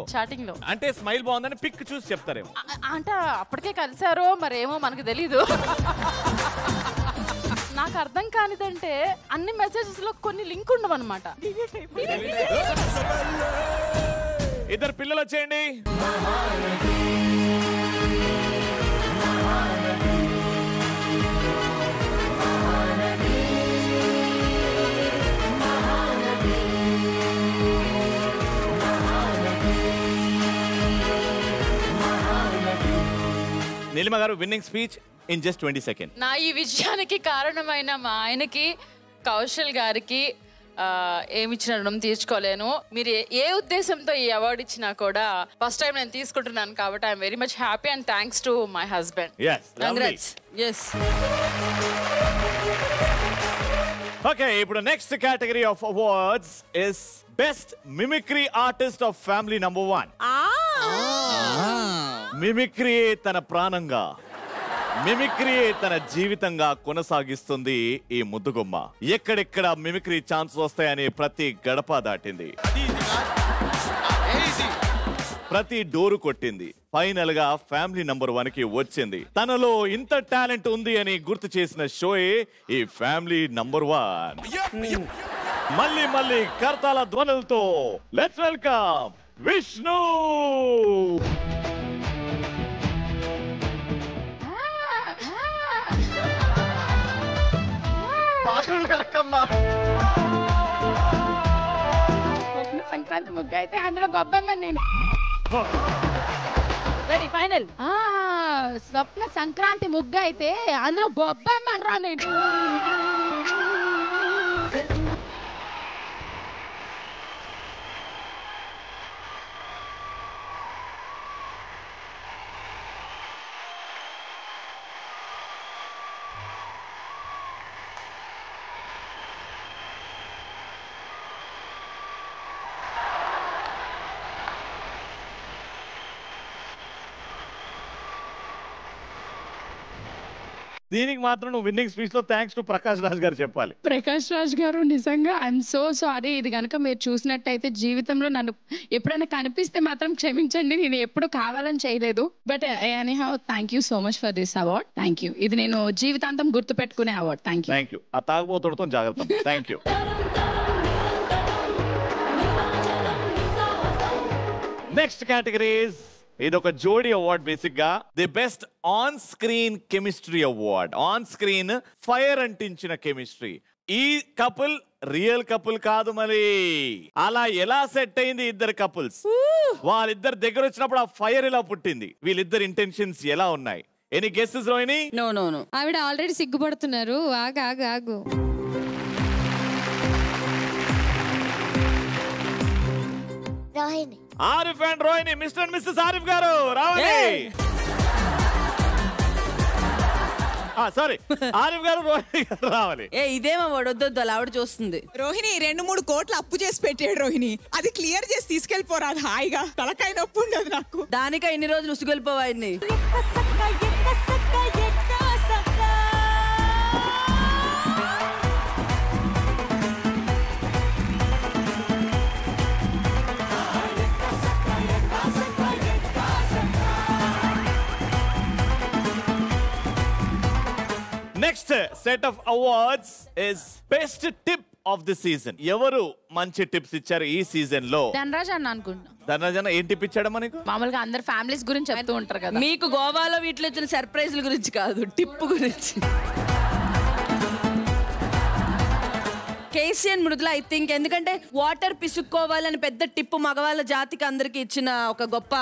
లో అంటే స్మైల్ బాగుందని పిక్ చూసి చెప్తారేమో.
అంటే అప్పటికే కలిసారో మరేమో మనకు తెలీదు. నాకు అర్థం కానిదంటే అన్ని మెసేజెస్ లో కొన్ని లింక్ ఉండవన్నమాట.
ఇద్దరు పిల్లలు వచ్చేయండి. నీలిమ గారు winnowing speech in just 20 seconds.
నా ఈ విజయానికి కారణమైన మా ఆయనకి, కౌశల్ గారికి ఏమిచ్చిన రుణం తీర్చుకోలేను. మీరు ఏ ఉద్దేశంతో ఈ అవార్డు ఇచ్చినా కూడా ఫస్ట్ టైం నేను తీసుకుంటున్నాను కాబట్టి I'm very much happy and thanks to my husband.
Okay, ఇప్పుడు next category of awards is best mimicry artist of family number 1. Mimicry తన ప్రాణంగా, మిమిక్రీ తన జీవితంగా కొనసాగిస్తుంది ఈ ముద్దుగుమ్మ. ఎక్కడెక్కడ మిమిక్రీ ఛాన్స్ వస్తాయని ప్రతి గడప దాటింది, ప్రతి డోరు కొట్టింది. ఫైనల్ గా ఫ్యామిలీ నంబర్ 1 కి వచ్చింది. తనలో ఇంత టాలెంట్ ఉంది అని గుర్తు చేసిన షోయే ఈ ఫ్యామిలీ నంబర్ 1. మళ్ళీ కర్తాల ధ్వనులతో లెట్స్ వెల్కమ్ విష్ణు.
సంక్రాంతి ముగ్గు అయితే అందులో గొప్పమ్మ నేను. ఫైనల్ స్వప్న సంక్రాంతి ముగ్గు అయితే అందులో గొప్పమ్మ అంటారా నేను.
దీనికి మాత్రం నువ్వు విన్నింగ్ స్పీచ్ లో థ్యాంక్స్ టు ప్రకాష్ రాజ్ గారు చెప్పాలి.
ప్రకాష్ రాజ్ గారు నిజంగా ఐఎమ్ సో సారీ. ఇది కనుక మీరు చూసినట్టయితే జీవితంలో నన్ను ఎప్పుడైనా కనిపిస్తే మాత్రం క్షమించండి, నేను ఎప్పుడు కావాలని చేయలేదు. But anyhow thank you so much for this award. Thank you. ఇది నేను జీవితాంతం గుర్తు పెట్టుకునే అవార్డ్. Thank you.
ఆ తాగుబోతుడితో జాగ్రత్త. Thank you. Next category is ఇది ఒక జోడీ అవార్డ్ బేసిక్ గా the best on screen chemistry award. On screen fire అంటించిన కెమిస్ట్రీ. ఈ కపుల్ రియల్ కపుల్ కాదు, మరి అలా ఎలా సెట్ అయింది ఇద్దరు కపుల్స్? వాళ్ళిద్దరు దగ్గర వచ్చినప్పుడు ఆ ఫైర్ ఇలా పుట్టింది. వీళ్ళిద్దరు ఇంటెన్షన్స్ ఎలా ఉన్నాయి? Any guesses Rohini?
No no no.
ఆవిడ ఆల్రెడీ సిగ్గుపడుతున్నారు. ఆగు ఆగు ఆగు.
Rohini.
Arif and Rohini, mister and missus Arif గారు రావాలి. సారీ, ఆరిఫ్ గారు రోహిణి గారు రావాలి.
ఇదేమో వడొద్దు, అలా ఆవిడ చూస్తుంది.
రోహిణి 2-3 కోట్లు అప్పు చేసి పెట్టాడు రోహిణి. అది క్లియర్ చేసి తీసుకెళ్ళిపోరా హాయిగా. తలకాయ నొప్పి ఉండదు నాకు.
దానికా ఇన్ని రోజులు ఉసుగొలిపోవా ఆయన్ని?
Next set of awards is best tip of the season. ఎవరు మంచి టిప్స్ ఇచ్చారు ఈ సీజన్ లో?
ధనరాజ్ అన్న అనుకుంటున్నా.
ధనరాజ్ అన్న ఏం టిప్ ఇచ్చాడు మనకు?
మామూలుగా అందరు ఫ్యామిలీస్ గురించి చెప్తూ ఉంటారు కదా.
మీకు గోవాలో వీటిలో వచ్చిన సర్ప్రైజ్ల గురించి కాదు, టిప్ గురించి. కేసీఎన్ మృదుల ఐ థింక్, ఎందుకంటే వాటర్ పిసుక్కోవాలని పెద్ద టిప్ మగవాళ్ళ జాతికి అందరికి ఇచ్చిన ఒక గొప్ప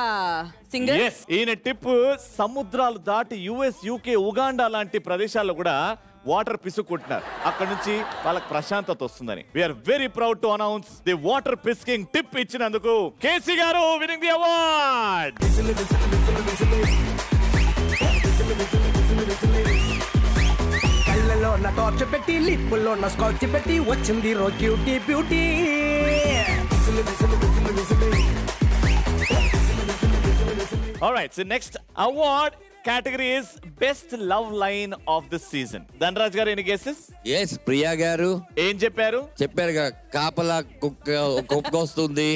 సింగర్.
ఈయన టిప్ సముద్రాలు దాటి యుఎస్, యూకే, ఉగాండా లాంటి ప్రదేశాల్లో కూడా వాటర్ పిసుక్కుంటున్నారు. అక్కడ నుంచి వాళ్ళకి ప్రశాంతత వస్తుందని. We're very proud to announce the water పిస్కింగ్ టిప్ ఇచ్చినందుకు KC garu winning the award.
కళ్ళలో నా టార్చ్ పెట్టి, లిప్పుల్లో నా స్కాచ్ పెట్టి వచ్చింది రో cutie beauty.
Alright, so next award category is best love line of the season. Dhanraj garu, any guesses?
Yes, Priya garu.
ఏం చెప్పారు?
చెప్పారు కాపలా కుక్క వస్తుంది,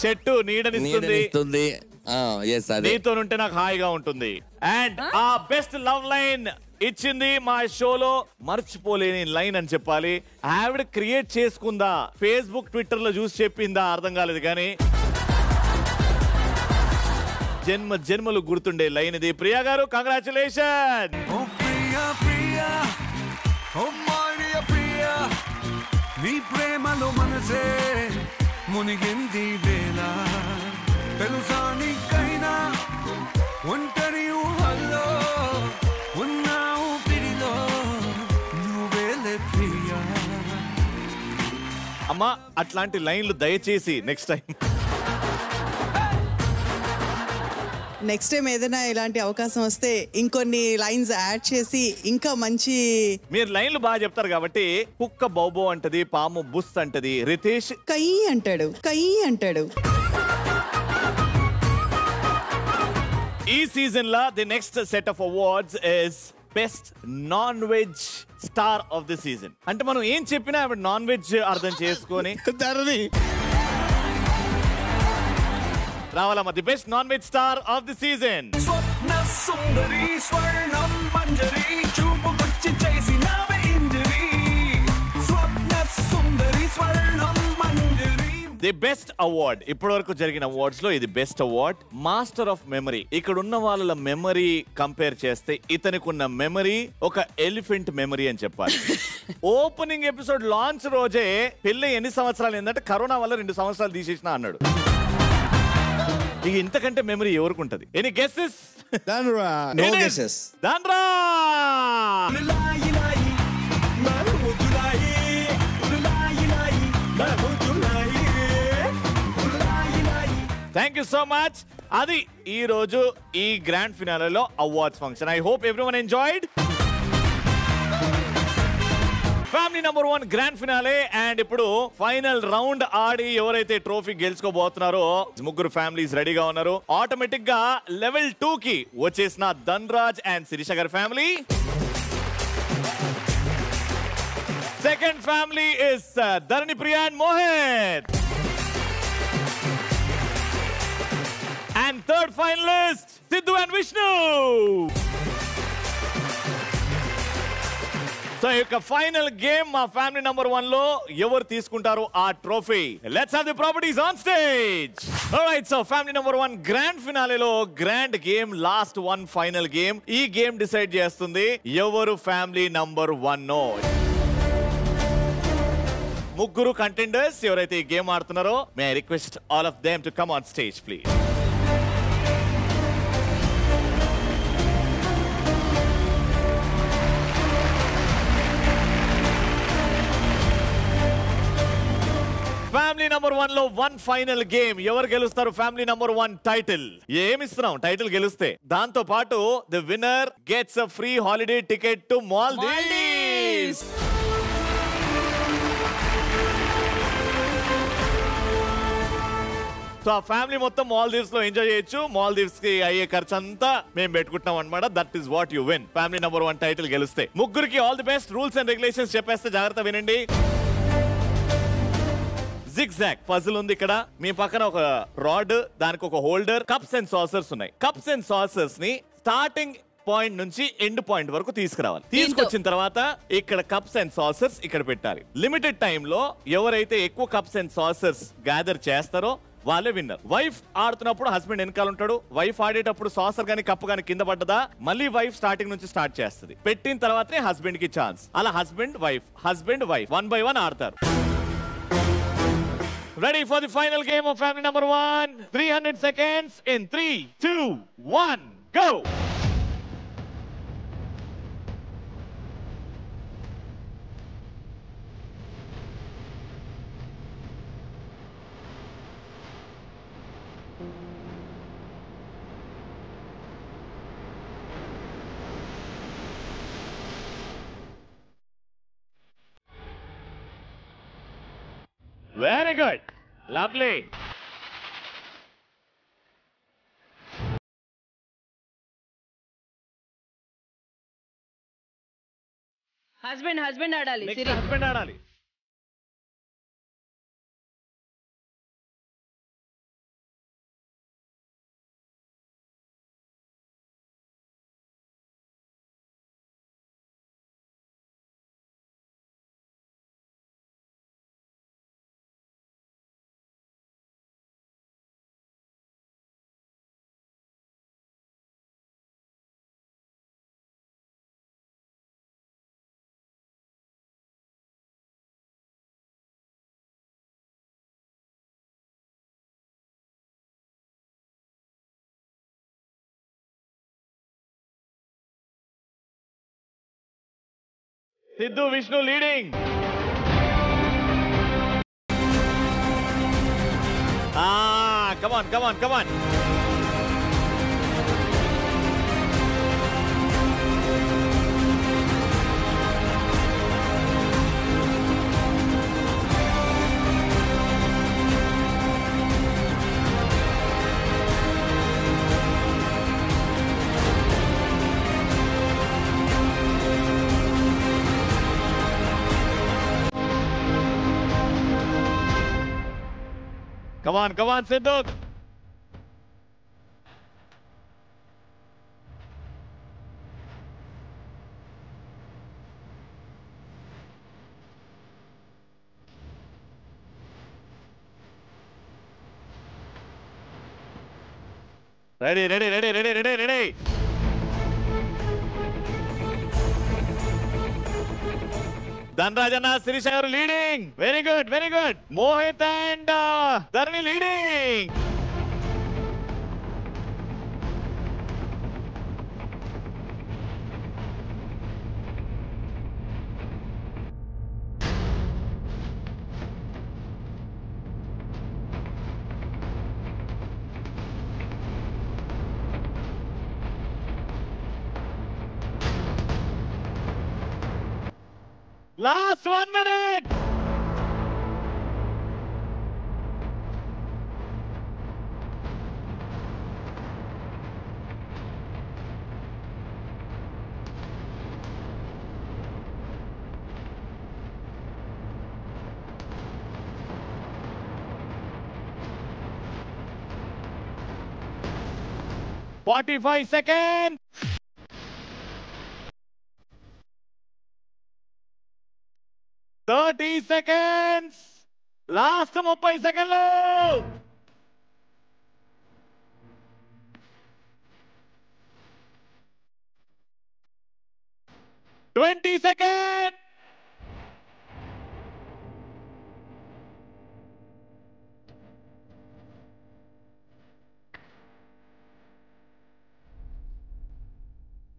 చెట్టు నీడనిస్తుంది, నీతో ఉంటే నాకు హాయిగా ఉంటుంది. అండ్ ఆ బెస్ట్ లవ్ లైన్ ఇచ్చింది మా షోలో మర్చిపోలేని లైన్ అని చెప్పాలి. ఆవిడ క్రియేట్ చేసుకుందా, ఫేస్బుక్ ట్విట్టర్ లో చూసి చెప్పిందా అర్థం కాలేదు, కానీ జన్మ జన్మలు గుర్తుండే లైన్ ఇది. ప్రియా గారు, కంగ్రాచులేషన్.
నీ ప్రేమలో మనసే మునిగింది వేళ, తెలుసా నీకైనా ఒంటరి ఊహల్లో ఉన్నావు పిడిలో నువ్వేలే ప్రియా.
అమ్మా, అట్లాంటి లైన్లు దయచేసి నెక్స్ట్ టైం
నెక్స్ట్ టైం ఏదైనా ఇలాంటి అవకాశం వస్తే ఇంకొన్ని లైన్స్ యాడ్ చేసి ఇంకా మంచి.
మీరు లైన్లు బాగా చెప్తారు కాబట్టి కుక్క బౌబో అంటది, పాము బుస్ అంటది, రితేష్
కై అంటాడు, కై అంటాడు.
ఈ సీజన్ లా the next set of awards is best non veg star of the season. అంటే మనం ఏం చెప్పినా ఆవిడ నాన్ వెజ్ అర్థం చేసుకొని రావాలమ్మా. The best non veg star of the season.
స్వప్న సుందరి స్వర్ణం మంజరి చూపుకొచ్చి చేసినవే ఇంజరీ. స్వప్న సుందరి స్వర్ణం మంజరి.
ది బెస్ట్ అవార్డ్ ఇప్పటి వరకు జరిగిన అవార్డ్స్ లో ఇది best award. Master of memory. ఇక్కడ ఉన్న వాళ్ళ మెమరీ కంపేర్ చేస్తే ఇతనికి ఉన్న మెమరీ ఒక ఎలిఫెంట్ మెమరీ అని చెప్పాలి. ఓపెనింగ్ ఎపిసోడ్ లాంచ్ రోజే పెళ్లి ఎన్ని సంవత్సరాలు ఏంటంటే కరోనా వల్ల 2 సంవత్సరాలు తీసేసిన అన్నాడు. ఇక ఇంతకంటే మెమరీ ఎవరికి ఉంటది? Any guesses?
No guesses.
Dhanraj. Thank you so much. అది ఈ రోజు ఈ గ్రాండ్ ఫినాలేలో awards function. I hope everyone enjoyed. Family number 1 grand finale. And ఇప్పుడు ఫైనల్ రౌండ్ ఆడి ఎవరైతే ట్రోఫీ గెలుచుకోబోతున్నారో ముగ్గురు ఫ్యామిలీస్ రెడీగా ఉన్నారు. ఆటోమేటిక్ గా లెవెల్ 2 కి వచ్చేసిన ధన్రాజ్ అండ్ శిరీష గారి family. Second family is Dharani Priya and Mohit. And third finalist Siddhu and Vishnu. So ఈ యొక్క ఫైనల్ గేమ్ మా ఫ్యామిలీ నంబర్ 1 లో ఎవరు తీసుకుంటారు ఆ trophy. Let's have the properties on stage. Alright, so family number 1 grand ఫినాలేలో grand game, last one final game. ఈ game decide చేస్తుంది ఎవరు ఫ్యామిలీ నంబర్ 1. ముగ్గురు కంటెండర్స్ ఎవరైతే ఈ గేమ్ ఆడుతున్నారో, may I request all of them to come on stage please. Family number 1 లో వన్ ఫైనల్ గేమ్. ఎవరు గెలుస్తారు ఫ్యామిలీ నంబర్ 1 టైటిల్? ఏమిస్తున్నాం టైటిల్ గెలిస్తే? దాంతో పాటు the winner gets a free holiday ticket to Maldives. So ఆ ఫ్యామిలీ మొత్తం మాల్దీవ్స్ లో ఎంజాయ్ చేయొచ్చు. మాల్దీవ్స్ కి అయ్యే ఖర్చు అంతా మేము పెట్టుకుంటాం అనమాట. That is what you win family number 1 title గెలిస్తే. ముగ్గురికి all the best. Rules and regulations చెప్పేస్తే జాగ్రత్త వినండి. జిగ్జాగ్ పజిల్ ఉంది ఇక్కడ. మీ పక్కన ఒక రాడ్, దానికి ఒక హోల్డర్, కప్స్ అండ్ సాసర్స్ ఉన్నాయి. కప్స్ అండ్ సాసర్స్ ని స్టార్టింగ్ పాయింట్ నుంచి ఎండ్ పాయింట్ వరకు తీసుకురావాలి. తీసుకొచ్చిన తర్వాత ఇక్కడ కప్స్ అండ్ సాసర్స్ ఇక్కడ పెట్టాలి. లిమిటెడ్ టైం లో ఎవరైతే ఎక్కువ కప్స్ అండ్ సాసర్స్ గ్యాదర్ చేస్తారో వాళ్ళే విన్నర్. వైఫ్ ఆడుతున్నప్పుడు హస్బెండ్ వెనకాల ఉంటాడు. వైఫ్ ఆడేటప్పుడు సాసర్ గానీ కప్పు గానీ కింద పడ్డదా, మళ్ళీ వైఫ్ స్టార్టింగ్ నుంచి స్టార్ట్ చేస్తుంది. పెట్టిన తర్వాతనే హస్బెండ్ కి ఛాన్స్. అలా హస్బెండ్ వైఫ్ 1 by 1 ఆడతారు. Ready for the final game of family number 1. 300 seconds in 3, 2, 1, go! Very good. Lovely.
Husband ఆడాలి.
హస్బెండ్ ఆడాలి. Sidhu Vishnu leading. Come on. Come on, Sidhu. Ready. Dhanrajana, Sirisha are leading. Very good. Mohit and Dharmi leading. Last 1 minute. $45 seconds. 30 seconds. Last 30 సెకండ్లు. Twenty seconds.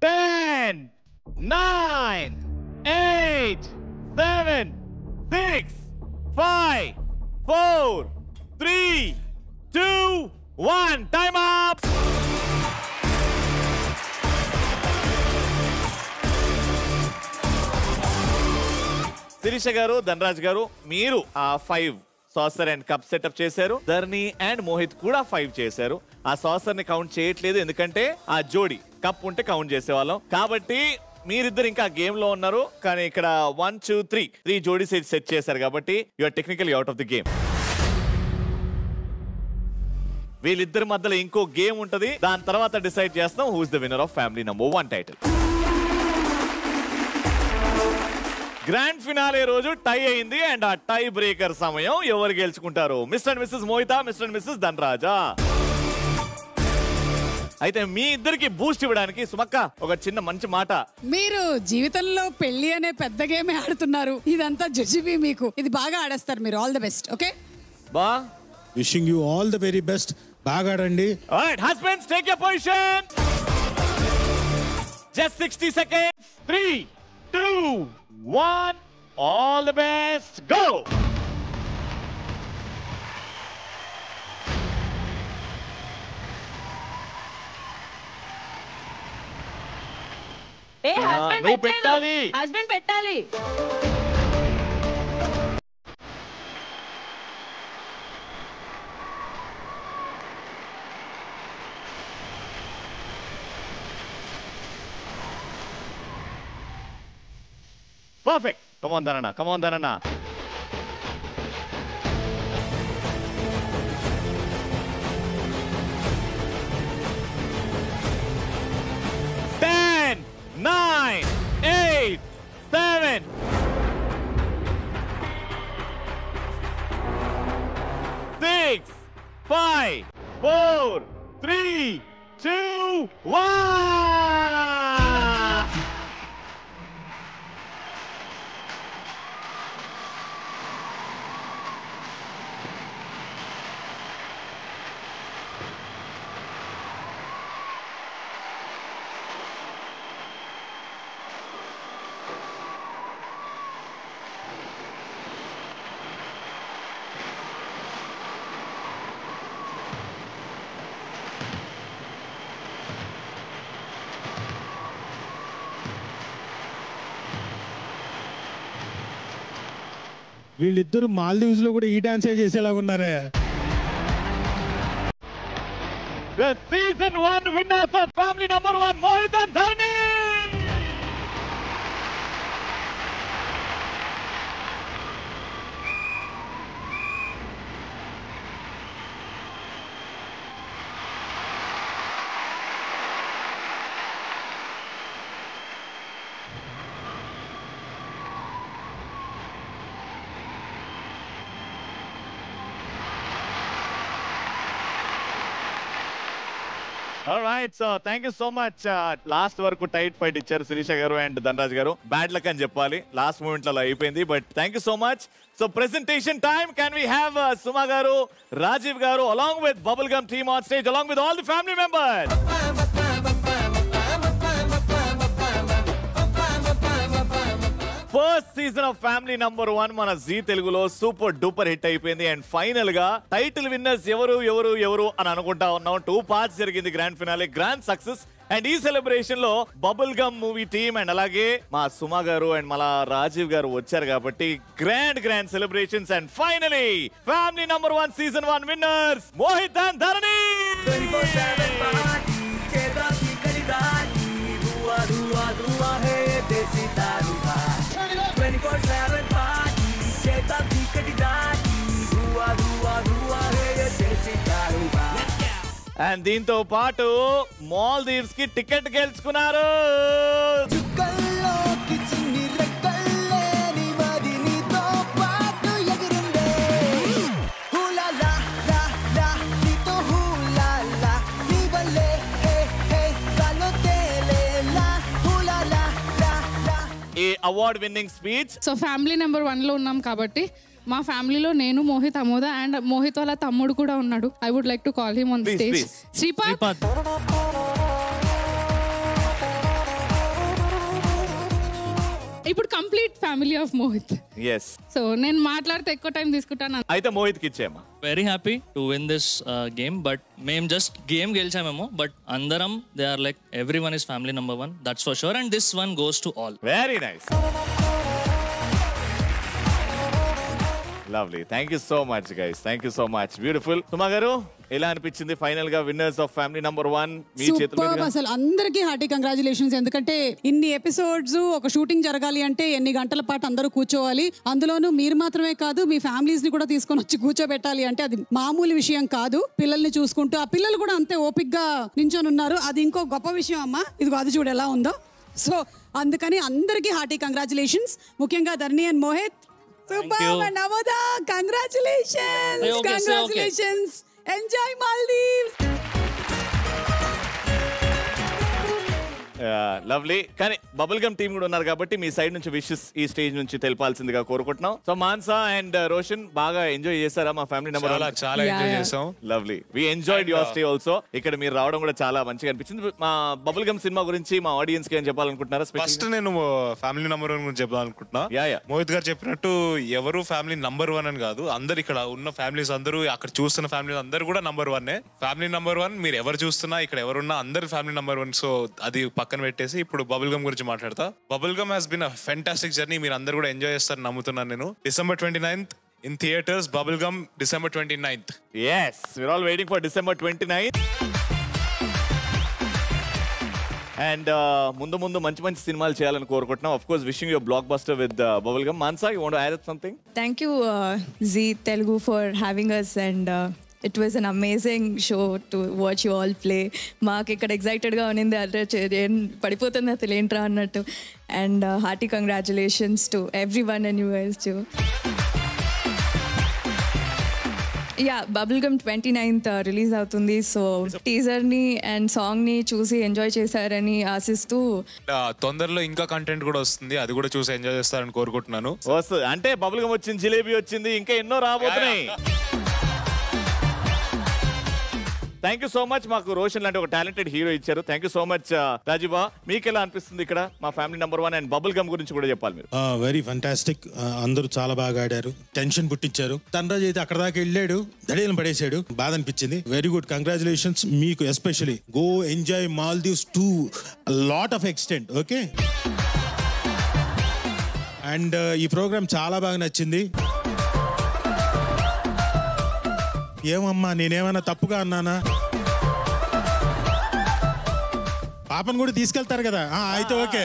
Ten, 9, 8, 7, 6, 5, 4, 3, 2, 1. Time up. Sirisha గారు, ధనరాజ్ గారు, మీరు ఆ 5 saucer and cup setup చేశారు. ధర్ని and Mohit కూడా 5 చేశారు. ఆ saucer ని కౌంట్ చేయట్లేదు, ఎందుకంటే ఆ జోడి కప్ ఉంటే కౌంట్ చేసేవాళ్ళం. కాబట్టి మీరిద్దరు ఇంకా గేమ్ లో ఉన్నారు. కానీ ఇక్కడ 1, 2, 3 జోడీ సెట్ చేశారు కాబట్టి you are technically out of the game. వీళ్ళిద్దరి మధ్యలో ఇంకో గేమ్ ఉంటది. దాని తర్వాత డిసైడ్ చేస్తాం who is the winner of family number 1 title. Grand finale రోజు టై అయింది అండ్ ఆ టై బ్రేకర్ సమయం ఎవరు గెలుచుకుంటారు? Mr and Mrs Mohita, Mr and Mrs Dhanaraja. అయితే మీ ఇద్దరికి బూస్ట్ ఇవ్వడానికి సుమక్క ఒక చిన్న మంచి మాట.
మీరు జీవితంలో పెళ్లి అనే పెద్ద గేమ్ ఆడుతున్నారు. ఇదంతా జడ్జిబి మీకు. ఇది బాగా ఆడేస్తారు మీరు. All the best. ఓకే
బా,
wishing you all the very best. బాగా ఆడండి.
Alright husbands, take your position. Just 60 seconds. 3, 2, 1. All the best. Go.
Husband పెట్టాలి. హస్బెండ్ పెట్టాలి.
Perfect. Come on, Dhanana. Come on, Dhanana. Ten, 9, 8, 7, 6, 5, 4, 3, 2, 1.
వీళ్ళిద్దరు మాల్దీవ్స్ లో కూడా ఈ డాన్సే చేసేలాగా ఉన్నారే.
The season 1 winner for family number 1, Mohit and Dharni. All right, so thank you so much. Last వరకు tight fight ఇచ్చారు శిరీష గారు అండ్ ధనరాజ్ గారు. బ్యాడ్ లక్ అని చెప్పాలి, లాస్ట్ మూమెంట్ లో అయిపోయింది. But thank you so much. So presentation time. Can we have Suma garu, Rajiv గారు along with Bubblegum team on stage along with all the family members. First season of family number 1 మన జీ తెలుగులో super duper hit అయిపోయింది. And final గా title winners ఎవరు ఎవరు ఎవరు అని అనుకుంటా ఉన్నాం. 2 parts జరిగింది grand finale, grand success. And ఈ సెలబ్రేషన్ లో bubble gum movie team and అలాగే మా సుమా గారు అండ్ మళ్ళా రాజీవ్ గారు వచ్చారు కాబట్టి grand celebrations. And finally family number 1 season 1 winners Mohit and Dharani. And దీంతో పాటు మాల్దీవ్స్ కి టికెట్ గెలుచుకున్నారు. award winning speech.
So family number 1 లో ఉన్నాం కాబట్టి మా ఫ్యామిలీలో నేను మోహిత్ అమోద అండ్ మోహిత్ వాళ్ళ తమ్ముడు కూడా ఉన్నాడు. I would like to call him on the stage. Sripad. ఇప్పుడు complete family of Mohit.
yes
so నేను మాట్లాడితే ఎక్కువ టైం తీసుకుంటాను.
అయితే మోహిత్ కి ఇచ్చేయమ్మా.
Very happy to win this game. But మేము జస్ట్ గేమ్ గెలిచామేమో, బట్ అందరం they are like every one is family number 1, that's for sure. And this one goes to all.
Very nice. Lovely. Thank you so much, guys. Thank you so much. Beautiful. Suma garu, ఎలా అనిపించింది final గా winners of family number 1 మీ చేతుల మీదుగా?
అసలు అందరికీ hearty congratulations. ఎందుకంటే ఇన్ని episodes ఒక షూటింగ్ జరగాలి అంటే ఎన్ని గంటల పాటు అందరూ కూర్చోవాలి. అందులోనూ మీరు మాత్రమే కాదు, మీ ఫ్యామిలీస్ ని కూడా తీసుకొని వచ్చి కూర్చోబెట్టాలి అంటే అది మామూలు విషయం కాదు. పిల్లల్ని చూసుకుంటూ ఆ పిల్లలు కూడా అంతే ఓపిక్ గా నించొని ఉన్నారు. అది ఇంకో గొప్ప విషయం అమ్మా. ఇదిగో అది చూడు ఎలా ఉందో. సో అందుకని అందరికీ హార్టీ కంగ్రాచులేషన్స్. ముఖ్యంగా Dharni and Mohit, Superb and Amoda, congratulations! Congratulations! Enjoy Maldives!
Lovely. కానీ బబుల్ గమ్ టీమ్ కూడా ఉన్నారు కాబట్టి మీ సైడ్ నుంచి విషెస్ ఈ స్టేజ్ నుంచి తెలపాల్సిందిగా కోరుకుంటున్నాం. సో మాన్సా అండ్ రోషన్ బాగా ఎంజాయ్ చేశారా మా ఫ్యామిలీ నెంబర్?
చాలా ఎంజాయ్ చేసాం.
Lovely. We enjoyed your stay also. ఇక్కడ మీరు రావడం కూడా చాలా మంచిగా అనిపించింది. మా బబుల్ గమ్ సినిమా గురించి మా ఆడియన్స్ కి ఏం చెప్పాలనుకుంటున్నారా?
ఫస్ట్ నేను ఫ్యామిలీ నెంబర్ 1 గురించి చెప్పాలనుకుంటున్నా. మోహిత్ గారు చెప్పినట్టు ఎవరు ఫ్యామిలీ నంబర్ 1 అని కాదు, అందరు ఇక్కడ ఉన్న ఫ్యామిలీస్ అందరూ, అక్కడ చూస్తున్న ఫ్యామిలీస్ అందరూ కూడా నంబర్ 1. ఫ్యామిలీ నంబర్ 1 మీరు ఎవరు చూస్తున్నా, ఇక్కడ ఎవరున్నా అందరు ఫ్యామిలీ నంబర్ 1. సో అది పక్కన పెట్టేసి ఇప్పుడు బబుల్ గమ్ గురించి మాట్లాడతా. Bubble gum has been a fantastic journey. మీరు అందరూ కూడా ఎంజాయ్ చేస్తారని నమ్ముతున్నాను నేను. December 29th in theaters, Bubble Gum December 29th.
Yes, we're all waiting for December 29th. And ముందు ముందు మంచి మంచి సినిమాలు చేయాలని కోరుకుంటున్నాం. Of course, wishing you a blockbuster with Bubble Gum. Mansa, you want to add something?
Thank you, Zee Telugu, for having us, and it was an amazing show to watch you all play. మాకు ఇక్కడ ఎక్సైటెడ్గా ఉన్నింది, అదే పడిపోతుంది అసలు ఏంట్రా అన్నట్టు. And hearty congratulations to everyone and you guys too. Yeah, bubble gum 29th release అవుతుంది. So టీజర్ని అండ్ సాంగ్ని చూసి ఎంజాయ్ చేశారని ఆశిస్తూ,
తొందరలో ఇంకా కంటెంట్ కూడా వస్తుంది, అది కూడా చూసి ఎంజాయ్ చేస్తారని కోరుకుంటున్నాను.
వస్తుంది అంటే బబుల్ గమ్ వచ్చింది, జిలేబీ వచ్చింది, ఇంకా ఎన్నో రాబోతున్నాయి. Thank you so much. మాకు రోషన్ లాంటి ఒక టాలెంటెడ్ హీరో ఇచ్చారు. థ్యాంక్ యూ సో మచ్ రాజీబా. మీకు ఎలా అనిపిస్తుంది ఇక్కడ మా family number 1 and bubble gum గురించి కూడా చెప్పాలి మీరు.
Very fantastic. అందరూ చాలా బాగా ఆడారు, టెన్షన్ పుట్టించారు. ధనరాజ్ అయితే అక్కడ దాకా వెళ్ళాడు, దడేలను పడేశాడు, బాధ అనిపించింది. వెరీ గుడ్, కంగ్రాచులేషన్స్ మీకు. Especially go enjoy Maldives to lot of extent. Okay, and ఈ ప్రోగ్రామ్ చాలా బాగా నచ్చింది. ఏమమ్మా నేనేమన్నా తప్పుగా అన్నానా? పాపను కూడా తీసుకెళ్తారు కదా, అయితే ఓకే.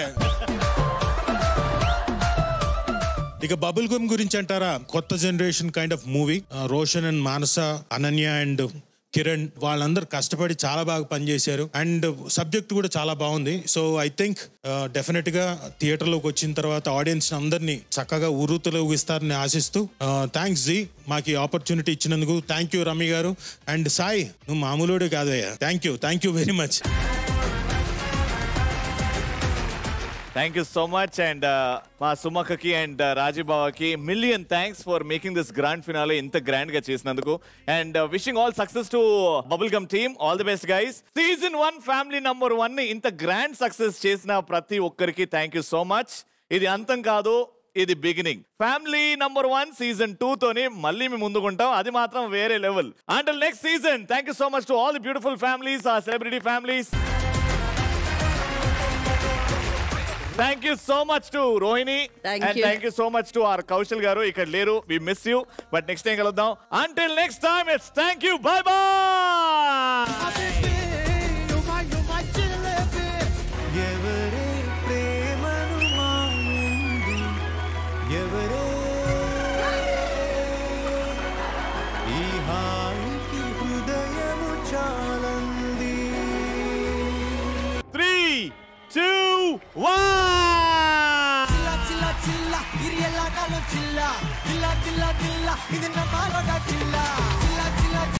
ఇక బబుల్ గమ్ గురించి అంటారా, కొత్త generation kind of movie. Roshan and Manasa, Ananya and Kiran వాళ్ళందరూ కష్టపడి చాలా బాగా పనిచేశారు. అండ్ సబ్జెక్ట్ కూడా చాలా బాగుంది. సో ఐ థింక్ డెఫినెట్ గా థియేటర్లోకి వచ్చిన తర్వాత ఆడియన్స్ అందరినీ చక్కగా ఊరుతలోగిస్తారని ఆశిస్తూ, థ్యాంక్స్ జీ మాకు ఈ ఆపర్చునిటీ ఇచ్చినందుకు. థ్యాంక్ యూ రమి గారు. అండ్ సాయి, నువ్వు మామూలుడే కాదయ్యా. Thank you very much.
Thank you so much. And మా సుమక్కకి అండ్ రాజీబాబాకి million thanks for making this grand finale ఇంత గ్రాండ్ గా చేసినందుకు. And wishing all success to bubble gum team. All the best guys. Season 1 family number 1 ని ఇంత grand success చేసిన ప్రతి ఒక్కరికి థ్యాంక్ యూ సో మచ్. ఇది అంతం కాదు, ఇది బిగినింగ్. ఫ్యామిలీ నంబర్ 1 సీజన్ 2 తోని మళ్ళీ మేము ముందుకుంటాం, అది మాత్రం వేరే level. Until next season, thank you so much to all the beautiful families, our celebrity families. Thank you so much to Rohini. And thank you so much to our Kaushal garu. Ikkada leru, we miss you, but next time kaluddam. Until next time, it's thank you, bye bye. Three, two, one. చిల్ల ఇది నా మాలోగా చిల్ల